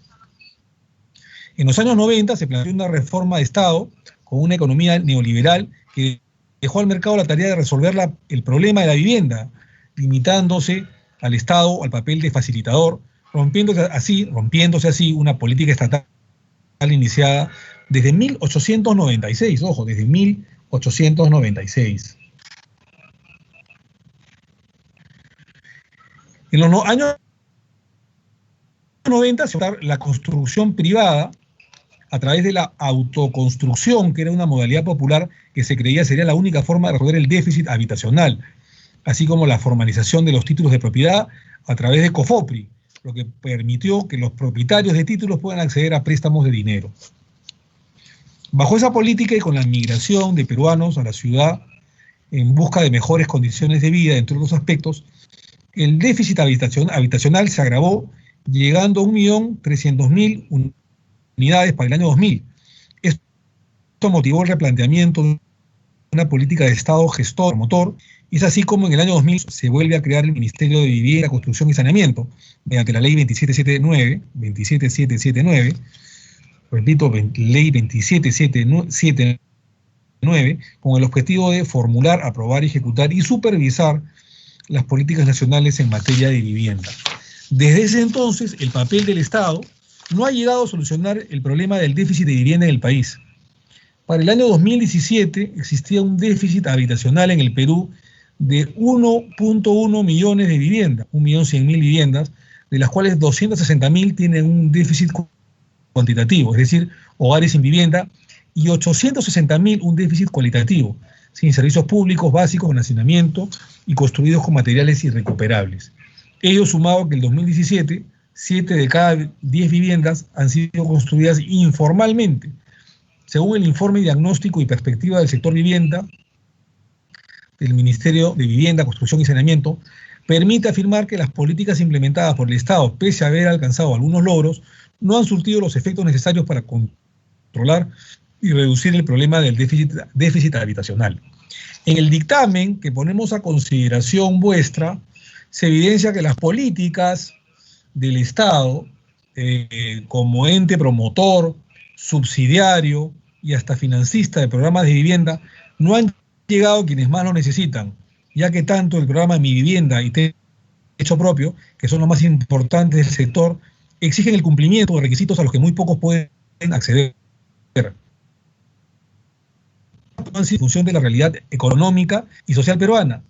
En los años 90 se planteó una reforma de Estado con una economía neoliberal que dejó al mercado la tarea de resolver el problema de la vivienda, limitándose al Estado al papel de facilitador, rompiéndose así una política estatal iniciada desde 1896, ojo, desde 1896. En los años 90 se empezó la construcción privada a través de la autoconstrucción, que era una modalidad popular que se creía sería la única forma de resolver el déficit habitacional, así como la formalización de los títulos de propiedad a través de COFOPRI, lo que permitió que los propietarios de títulos puedan acceder a préstamos de dinero. Bajo esa política y con la migración de peruanos a la ciudad en busca de mejores condiciones de vida, entre otros aspectos, el déficit habitacional se agravó, llegando a 1.300.000 unidades para el año 2000. Esto motivó el replanteamiento de una política de Estado gestor, promotor, y es así como en el año 2000 se vuelve a crear el Ministerio de Vivienda, Construcción y Saneamiento, mediante la Ley 27779, repito, Ley 27779, con el objetivo de formular, aprobar, ejecutar y supervisar las políticas nacionales en materia de vivienda. Desde ese entonces, el papel del Estado no ha llegado a solucionar el problema del déficit de vivienda en el país. Para el año 2017 existía un déficit habitacional en el Perú de 1.1 millones de viviendas, 1.100.000 viviendas, de las cuales 260.000 tienen un déficit cuantitativo, es decir, hogares sin vivienda, y 860.000 un déficit cualitativo, sin servicios públicos básicos con hacinamiento y construidos con materiales irrecuperables. Ello sumado que en el 2017, 7 de cada 10 viviendas han sido construidas informalmente. Según el informe diagnóstico y perspectiva del sector vivienda del Ministerio de Vivienda, Construcción y Saneamiento, permite afirmar que las políticas implementadas por el Estado, pese a haber alcanzado algunos logros, no han surtido los efectos necesarios para controlar y reducir el problema del déficit habitacional. En el dictamen que ponemos a consideración vuestra, se evidencia que las políticas del Estado, como ente promotor, subsidiario y hasta financista de programas de vivienda, no han llegado a quienes más lo necesitan, ya que tanto el programa Mi Vivienda y Techo Propio, que son los más importantes del sector, exigen el cumplimiento de requisitos a los que muy pocos pueden acceder. En función de la realidad económica y social peruana,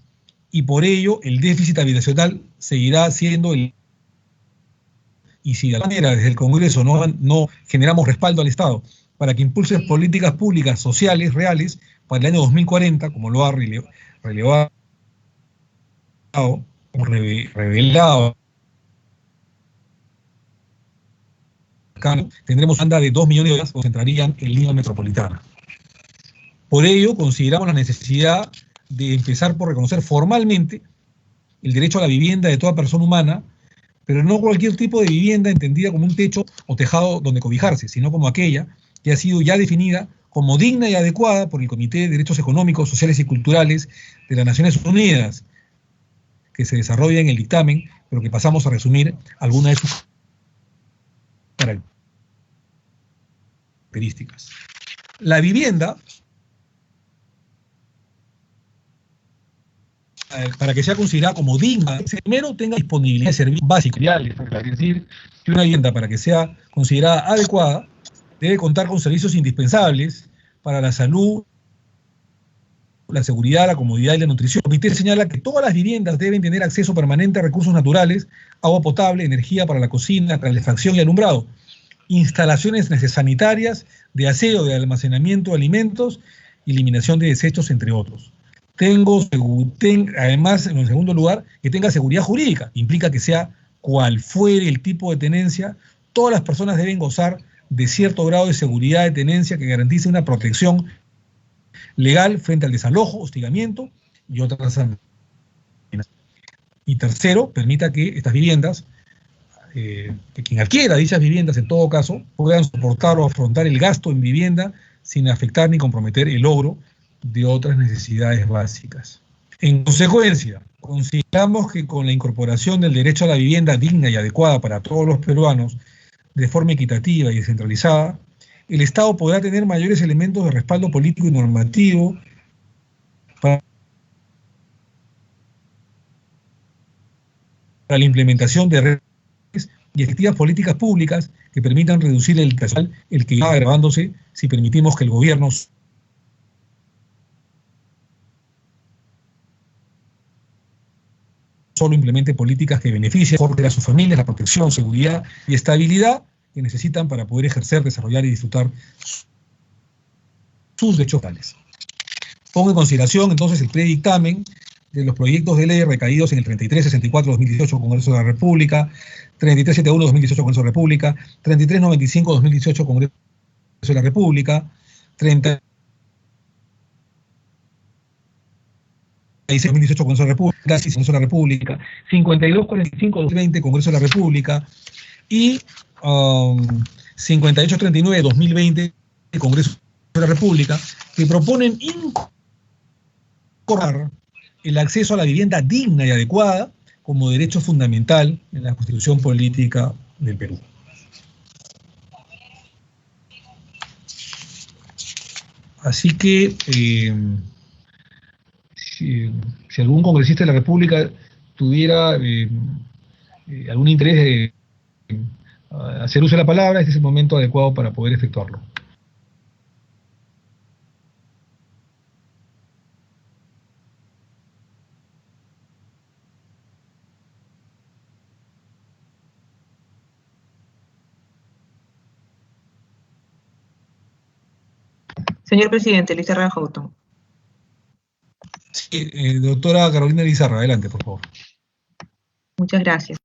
y por ello el déficit habitacional seguirá siendo el... Y si de alguna manera desde el Congreso no generamos respaldo al Estado para que impulse políticas públicas sociales reales para el año 2040, como lo ha revelado tendremos una banda de 2 millones de horas que concentrarían en Lima metropolitana. Por ello, consideramos la necesidad de empezar por reconocer formalmente el derecho a la vivienda de toda persona humana, pero no cualquier tipo de vivienda entendida como un techo o tejado donde cobijarse, sino como aquella que ha sido ya definida como digna y adecuada por el Comité de Derechos Económicos, Sociales y Culturales de las Naciones Unidas, que se desarrolla en el dictamen, pero que pasamos a resumir algunas de sus características. La vivienda, para que sea considerada como digna, primero tenga disponibilidad de servicios básicos, es decir, que una vivienda para que sea considerada adecuada debe contar con servicios indispensables para la salud, la seguridad, la comodidad y la nutrición. El comité señala que todas las viviendas deben tener acceso permanente a recursos naturales, agua potable, energía para la cocina, calefacción y alumbrado, instalaciones sanitarias, de aseo, de almacenamiento de alimentos, eliminación de desechos, entre otros. Además, en segundo lugar, que tenga seguridad jurídica. Implica que sea cual fuere el tipo de tenencia, todas las personas deben gozar de cierto grado de seguridad de tenencia que garantice una protección legal frente al desalojo, hostigamiento y otras amenazas. Y tercero, permita que estas viviendas, que quien adquiera dichas viviendas en todo caso, puedan soportar o afrontar el gasto en vivienda sin afectar ni comprometer el logro de otras necesidades básicas. En consecuencia, consideramos que con la incorporación del derecho a la vivienda digna y adecuada para todos los peruanos de forma equitativa y descentralizada, el Estado podrá tener mayores elementos de respaldo político y normativo para la implementación de redes y efectivas políticas públicas que permitan reducir el personal, el que va agravándose si permitimos que el gobierno solo implemente políticas que beneficien a sus familias, la protección, seguridad y estabilidad que necesitan para poder ejercer, desarrollar y disfrutar sus derechos tales. Pongo en consideración entonces el predictamen de los proyectos de ley recaídos en el 3364-2018 Congreso de la República, 3371-2018 Congreso de la República, 3395-2018 Congreso de la República, 2018 Congreso de la República, Congreso de la República, 5245-2020 Congreso de la República y 5839-2020 Congreso de la República, que proponen incorporar el acceso a la vivienda digna y adecuada como derecho fundamental en la Constitución Política del Perú. Así que si algún congresista de la República tuviera algún interés de hacer uso de la palabra, este es el momento adecuado para poder efectuarlo. Señor presidente, Lizarraga Houghton. Sí, doctora Carolina Lizarraga, adelante, por favor. Muchas gracias.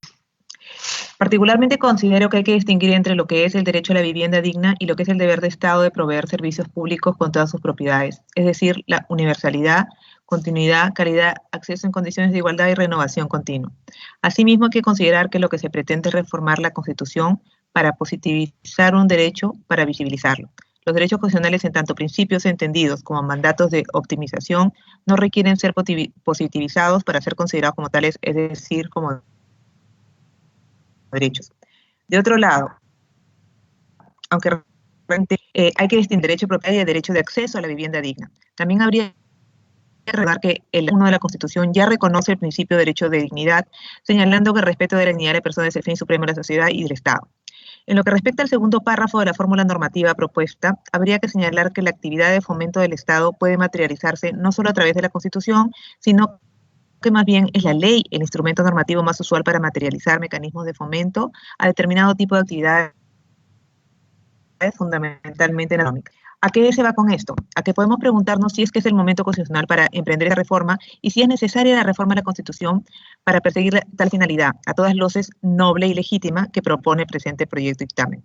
Particularmente considero que hay que distinguir entre lo que es el derecho a la vivienda digna y lo que es el deber de Estado de proveer servicios públicos con todas sus propiedades, es decir, la universalidad, continuidad, calidad, acceso en condiciones de igualdad y renovación continua. Asimismo, hay que considerar que lo que se pretende es reformar la Constitución para positivizar un derecho, para visibilizarlo. Los derechos constitucionales, en tanto principios entendidos como mandatos de optimización, no requieren ser positivizados para ser considerados como tales, es decir, como derechos. De otro lado, aunque realmente hay que distinguir derecho de propiedad y el derecho de acceso a la vivienda digna, también habría que recordar que el 1 de la Constitución ya reconoce el principio de derecho de dignidad, señalando que el respeto de la dignidad de la persona es el fin supremo de la sociedad y del Estado. En lo que respecta al segundo párrafo de la fórmula normativa propuesta, habría que señalar que la actividad de fomento del Estado puede materializarse no solo a través de la Constitución, sino que más bien es la ley el instrumento normativo más usual para materializar mecanismos de fomento a determinado tipo de actividades, fundamentalmente económicas. ¿A qué se va con esto? A que podemos preguntarnos si es que es el momento constitucional para emprender esa reforma y si es necesaria la reforma de la Constitución para perseguir tal finalidad, a todas luces noble y legítima, que propone el presente proyecto de dictamen.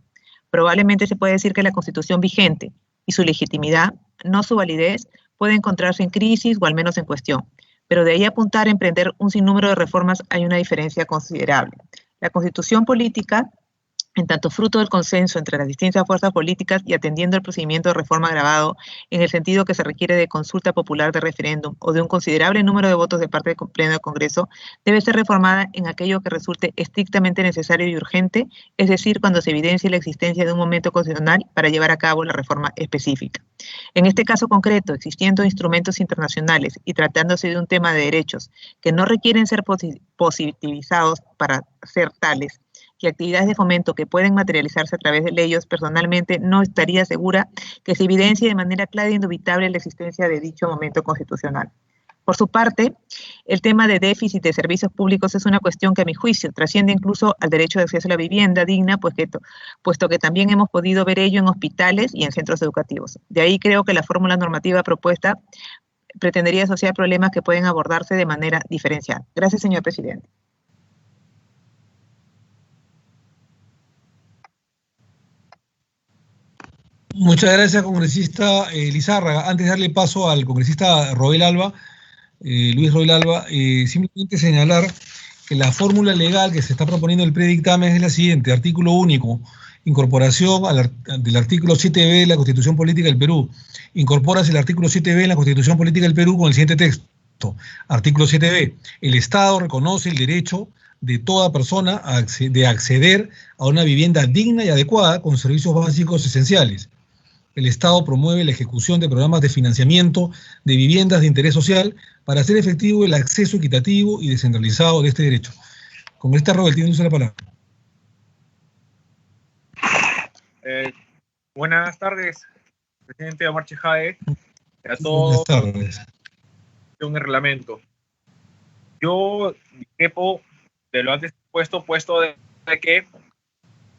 Probablemente se puede decir que la Constitución vigente y su legitimidad, no su validez, puede encontrarse en crisis o al menos en cuestión, pero de ahí a apuntar a emprender un sinnúmero de reformas hay una diferencia considerable. La Constitución política, en tanto fruto del consenso entre las distintas fuerzas políticas y atendiendo el procedimiento de reforma agravado en el sentido que se requiere de consulta popular de referéndum o de un considerable número de votos de parte del Pleno del Congreso, debe ser reformada en aquello que resulte estrictamente necesario y urgente, es decir, cuando se evidencie la existencia de un momento constitucional para llevar a cabo la reforma específica. En este caso concreto, existiendo instrumentos internacionales y tratándose de un tema de derechos que no requieren ser positivizados para ser tales, y actividades de fomento que pueden materializarse a través de leyes, personalmente no estaría segura que se evidencie de manera clara e indubitable la existencia de dicho momento constitucional. Por su parte, el tema de déficit de servicios públicos es una cuestión que a mi juicio trasciende incluso al derecho de acceso a la vivienda digna, puesto que también hemos podido ver ello en hospitales y en centros educativos. De ahí creo que la fórmula normativa propuesta pretendería asociar problemas que pueden abordarse de manera diferencial. Gracias, señor presidente. Muchas gracias, congresista Lizárraga. Antes de darle paso al congresista Roel Alba, Luis Roel Alba, simplemente señalar que la fórmula legal que se está proponiendo el predictamen es la siguiente: artículo único, incorporación del artículo 7b de la Constitución Política del Perú. Incorpórase el artículo 7b en la Constitución Política del Perú con el siguiente texto. Artículo 7b. El Estado reconoce el derecho de toda persona de acceder a una vivienda digna y adecuada con servicios básicos esenciales. El Estado promueve la ejecución de programas de financiamiento de viviendas de interés social para hacer efectivo el acceso equitativo y descentralizado de este derecho. Congresista Robel, tiene usted la palabra. Buenas tardes, presidente Omar Chejade. A todos. Buenas tardes. Un reglamento. Yo discrepo de lo antes puesto de que,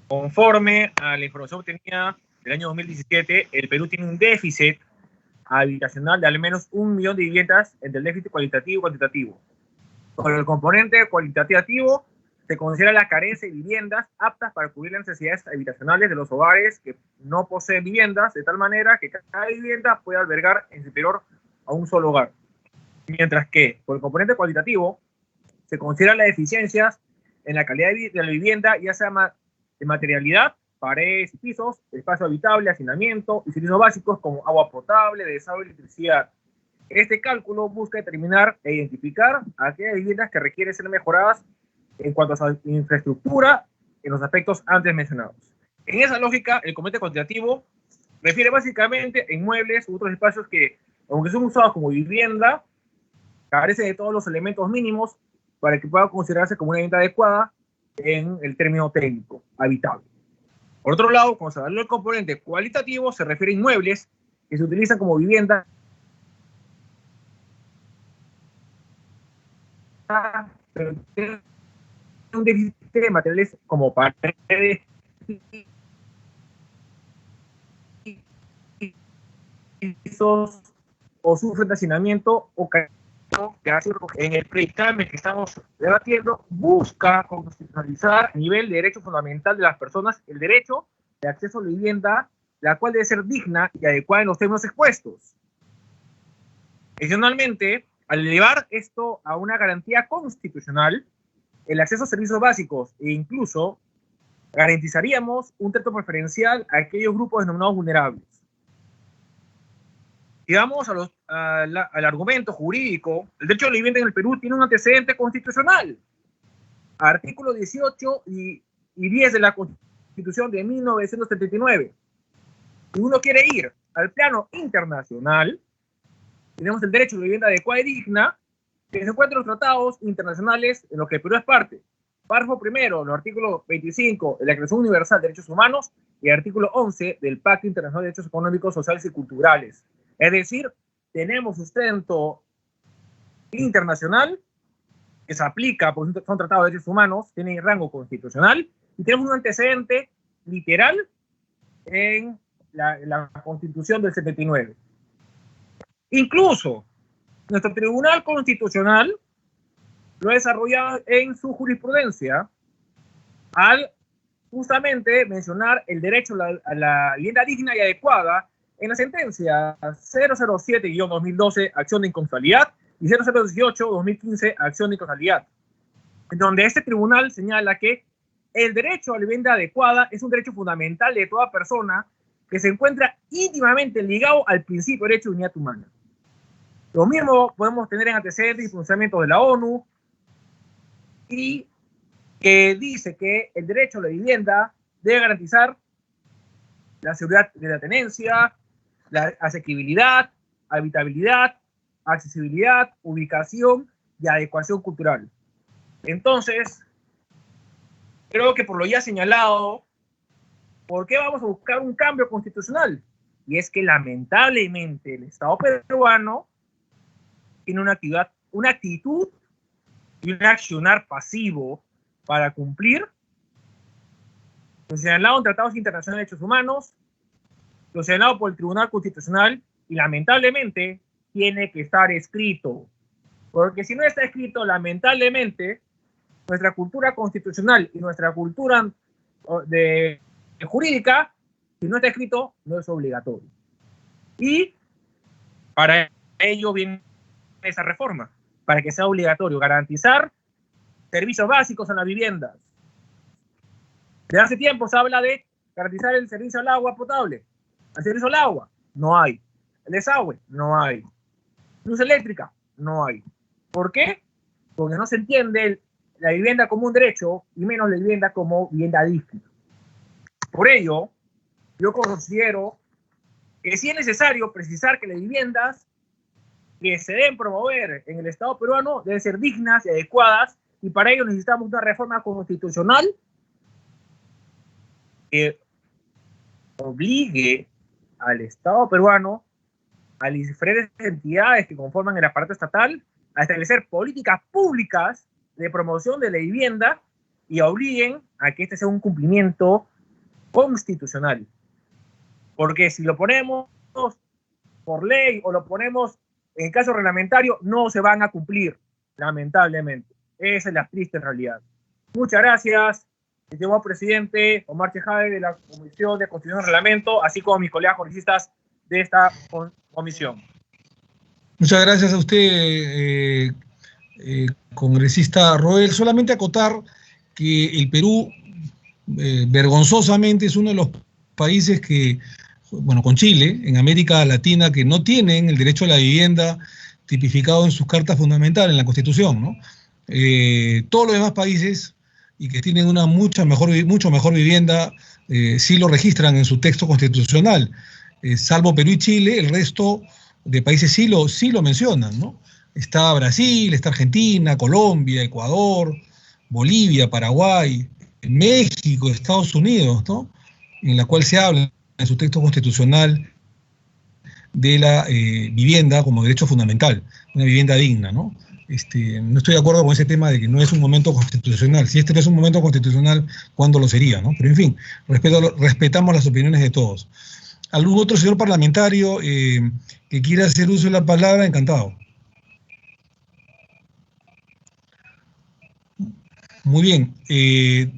conforme a la información obtenida del año 2017, el Perú tiene un déficit habitacional de al menos 1 millón de viviendas entre el déficit cualitativo y cuantitativo. Con el componente cualitativo se considera la carencia de viviendas aptas para cubrir las necesidades habitacionales de los hogares que no poseen viviendas, de tal manera que cada vivienda pueda albergar en su interior a un solo hogar. Mientras que, por el componente cualitativo, se consideran las deficiencias en la calidad de la vivienda, ya sea de materialidad, paredes y pisos, espacio habitable, hacinamiento y servicios básicos como agua potable, desagüe y electricidad. Este cálculo busca determinar e identificar aquellas viviendas que requieren ser mejoradas en cuanto a su infraestructura en los aspectos antes mencionados. En esa lógica, el componente cuantitativo refiere básicamente a inmuebles u otros espacios que, aunque son usados como vivienda, carecen de todos los elementos mínimos para que pueda considerarse como una vivienda adecuada en el término técnico, habitable. Por otro lado, cuando se evalúa el componente cualitativo, se refiere a inmuebles que se utilizan como vivienda, pero tienen un déficit de materiales como paredes, pisos, o sufren de hacinamiento o que en el predictamen que estamos debatiendo busca constitucionalizar a nivel de derecho fundamental de las personas el derecho de acceso a la vivienda, la cual debe ser digna y adecuada en los términos expuestos. Adicionalmente, al elevar esto a una garantía constitucional, el acceso a servicios básicos e incluso garantizaríamos un trato preferencial a aquellos grupos denominados vulnerables. Digamos al argumento jurídico, el derecho a la vivienda en el Perú tiene un antecedente constitucional. Artículo 18 y 10 de la Constitución de 1979. Si uno quiere ir al plano internacional, tenemos el derecho a la vivienda adecuada y digna, que se encuentra en los tratados internacionales en los que el Perú es parte. Párrafo primero, el artículo 25 de la Declaración Universal de Derechos Humanos y el artículo 11 del Pacto Internacional de Derechos Económicos, Sociales y Culturales. Es decir, tenemos sustento internacional que se aplica, porque son tratados de derechos humanos, tienen rango constitucional, y tenemos un antecedente literal en la Constitución del 79. Incluso, nuestro Tribunal Constitucional lo ha desarrollado en su jurisprudencia al justamente mencionar el derecho a la vivienda digna y adecuada en la sentencia 007-2012, acción de inconstitucionalidad, y 0018-2015, acción de inconstitucionalidad, en donde este tribunal señala que el derecho a la vivienda adecuada es un derecho fundamental de toda persona que se encuentra íntimamente ligado al principio de derecho de unidad humana. Lo mismo podemos tener en antecedentes y pronunciamientos de la ONU, y que dice que el derecho a la vivienda debe garantizar la seguridad de la tenencia, la asequibilidad, habitabilidad, accesibilidad, ubicación y adecuación cultural. Entonces, creo que por lo ya señalado, ¿por qué vamos a buscar un cambio constitucional? Y es que lamentablemente el Estado peruano tiene una actitud y un accionar pasivo para cumplir lo señalado en tratados internacionales de derechos humanos, lo señalado por el Tribunal Constitucional, y lamentablemente tiene que estar escrito. Porque si no está escrito, lamentablemente, nuestra cultura constitucional y nuestra cultura jurídica, si no está escrito, no es obligatorio. Y para ello viene esa reforma, para que sea obligatorio garantizar servicios básicos en las viviendas. Desde hace tiempo se habla de garantizar el servicio al agua potable. El servicio al agua, no hay. El desagüe, no hay. Luz eléctrica, no hay. ¿Por qué? Porque no se entiende la vivienda como un derecho y menos la vivienda como vivienda digna. Por ello, yo considero que sí es necesario precisar que las viviendas que se deben promover en el Estado peruano deben ser dignas y adecuadas, y para ello necesitamos una reforma constitucional que obligue al Estado peruano, a las diferentes entidades que conforman el aparato estatal, a establecer políticas públicas de promoción de la vivienda y obliguen a que este sea un cumplimiento constitucional. Porque si lo ponemos por ley o lo ponemos en caso reglamentario, no se van a cumplir, lamentablemente. Esa es la triste realidad. Muchas gracias, estimado presidente Omar Chejade de la Comisión de Constitución y Reglamento, así como mis colegas congresistas de esta comisión. Muchas gracias a usted, congresista Roel. Solamente acotar que el Perú, vergonzosamente, es uno de los países que, bueno, con Chile, en América Latina, que no tienen el derecho a la vivienda tipificado en sus cartas fundamentales, en la Constitución, ¿no? Todos los demás países, y que tienen una mucho mejor vivienda, sí lo registran en su texto constitucional. Salvo Perú y Chile, el resto de países sí lo mencionan, ¿no? Está Brasil, está Argentina, Colombia, Ecuador, Bolivia, Paraguay, México, Estados Unidos, ¿no? En la cual se habla en su texto constitucional de la vivienda como derecho fundamental, una vivienda digna, ¿no? No estoy de acuerdo con ese tema de que no es un momento constitucional. Si este no es un momento constitucional, ¿cuándo lo sería, no? Pero en fin, respetamos las opiniones de todos. ¿Algún otro señor parlamentario que quiera hacer uso de la palabra? Encantado. Muy bien.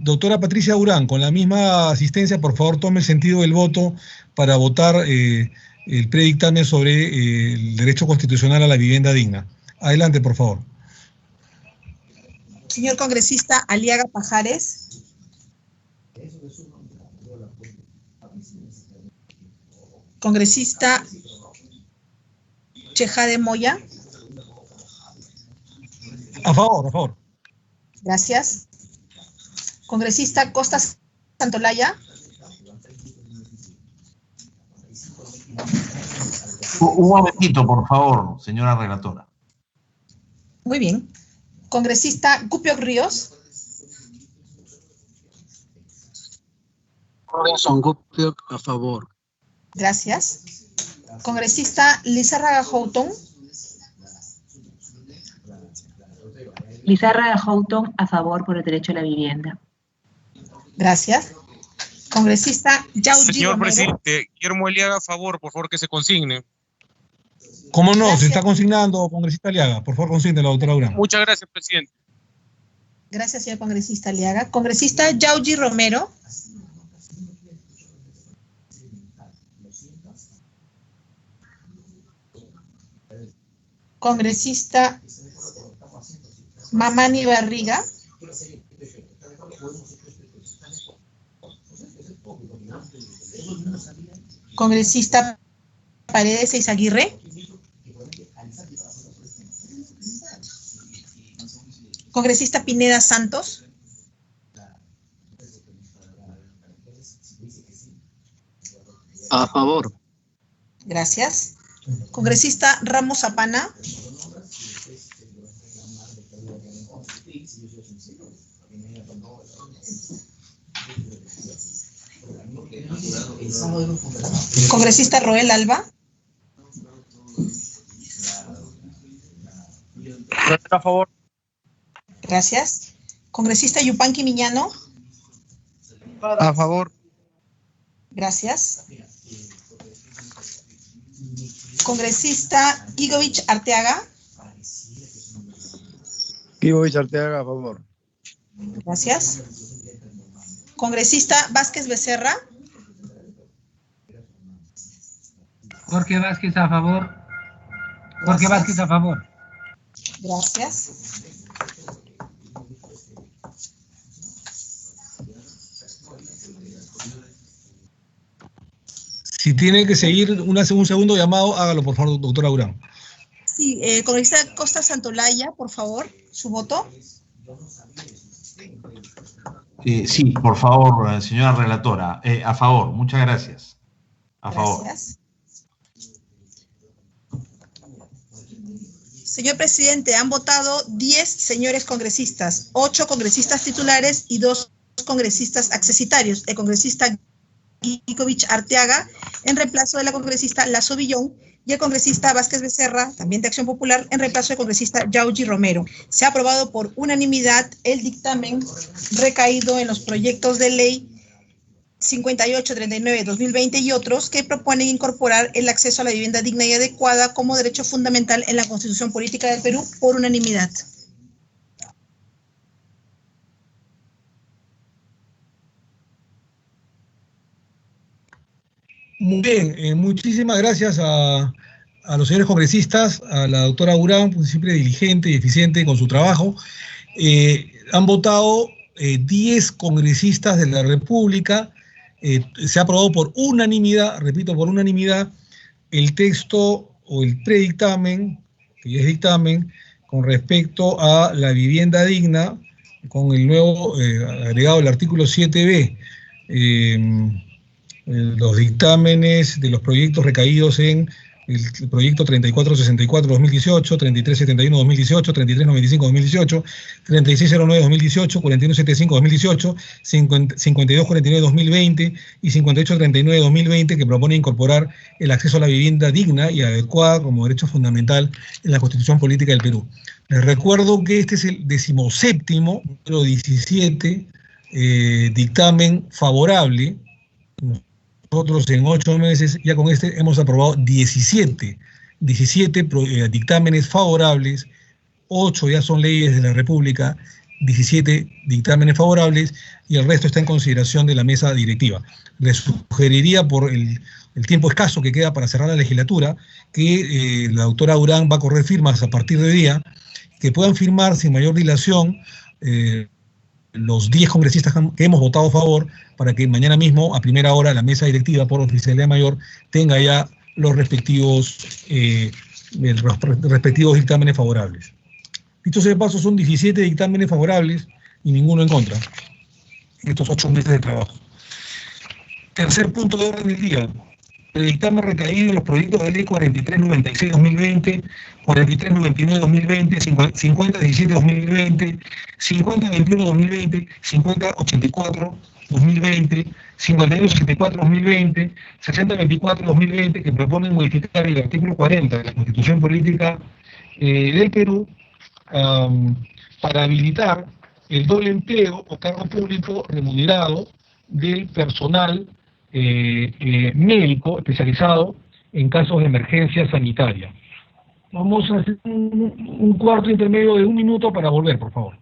Doctora Patricia Urán, con la misma asistencia, por favor, tome el sentido del voto para votar el predictamen sobre el derecho constitucional a la vivienda digna. Adelante, por favor. Señor congresista Aliaga Pajares. Congresista Chejade Moya. A favor, a favor. Gracias. Congresista Costa Santolaya. Un momentito, por favor, señora relatora. Muy bien. Congresista Cupio Ríos. Robinson Cupio, a favor. Gracias. Congresista Lizárraga Houghton. Lizárraga Houghton, a favor por el derecho a la vivienda. Gracias. Congresista Yauji Señor Romero. presidente, Guillermo Aliaga, a favor, por favor, que se consigne. ¿Cómo no? Gracias. Se está consignando, congresista Aliaga. Por favor, consigne la doctora Urán. Muchas gracias, presidente. Gracias, señor congresista Aliaga. Congresista Yauji Romero. Congresista Mamani Barriga. Congresista Paredes Eizaguirre. Congresista Pineda Santos. A favor. Gracias. Congresista Ramos Zapana. Congresista Roel Alba. A favor. Gracias. Congresista Yupanqui Miñano. A favor. Gracias. Congresista Igovich Arteaga. Igovich Arteaga, a favor. Gracias. Congresista Vázquez Becerra. Jorge Vázquez, a favor. Jorge Vázquez, a favor. Gracias. Si tiene que seguir un segundo llamado, hágalo, por favor, doctora Urán. Sí, congresista Costa Santolaya, por favor, su voto. Sí, por favor, señora relatora. A favor, muchas gracias. A favor. Gracias. Señor presidente, han votado 10 señores congresistas, 8 congresistas titulares y 2 congresistas accesitarios. El congresista Gikovich Arteaga en reemplazo de la congresista Lazo Villón y el congresista Vázquez Becerra, también de Acción Popular, en reemplazo del congresista Yauji Romero. Se ha aprobado por unanimidad el dictamen recaído en los proyectos de ley 5839-2020 y otros que proponen incorporar el acceso a la vivienda digna y adecuada como derecho fundamental en la Constitución Política del Perú por unanimidad. Muy bien, muchísimas gracias a los señores congresistas, a la doctora Urán, pues, siempre diligente y eficiente con su trabajo. Han votado 10 congresistas de la República. Se ha aprobado por unanimidad, repito, por unanimidad, el texto o el predictamen, que ya es dictamen, con respecto a la vivienda digna, con el nuevo agregado del artículo 7b. Los dictámenes de los proyectos recaídos en el proyecto 3464-2018, 3371-2018, 3395-2018, 3609-2018, 4175-2018, 5249-2020 y 5839-2020, que propone incorporar el acceso a la vivienda digna y adecuada como derecho fundamental en la Constitución Política del Perú. Les recuerdo que este es el 17º, número 17, dictamen favorable. Nosotros en 8 meses, ya con este, hemos aprobado 17 dictámenes favorables, 8 ya son leyes de la República, 17 dictámenes favorables, y el resto está en consideración de la mesa directiva. Les sugeriría, por el tiempo escaso que queda para cerrar la legislatura, que la doctora Urán va a correr firmas a partir de hoy día, que puedan firmar sin mayor dilación los 10 congresistas que hemos votado a favor, para que mañana mismo, a primera hora, la mesa directiva por oficialidad mayor tenga ya los respectivos dictámenes favorables. Dicho sea de paso, son 17 dictámenes favorables y ninguno en contra en estos 8 meses de trabajo. Tercer punto de orden del día. El dictamen recaído en los proyectos de ley 4396-2020, 4399-2020, 5017-2020, 5021-2020, 5084-2020, 5264-2020, 6024-2020, que proponen modificar el artículo 40 de la Constitución Política del Perú para habilitar el doble empleo o cargo público remunerado del personal médico especializado en casos de emergencia sanitaria. Vamos a hacer un cuarto intermedio de 1 minuto para volver, por favor.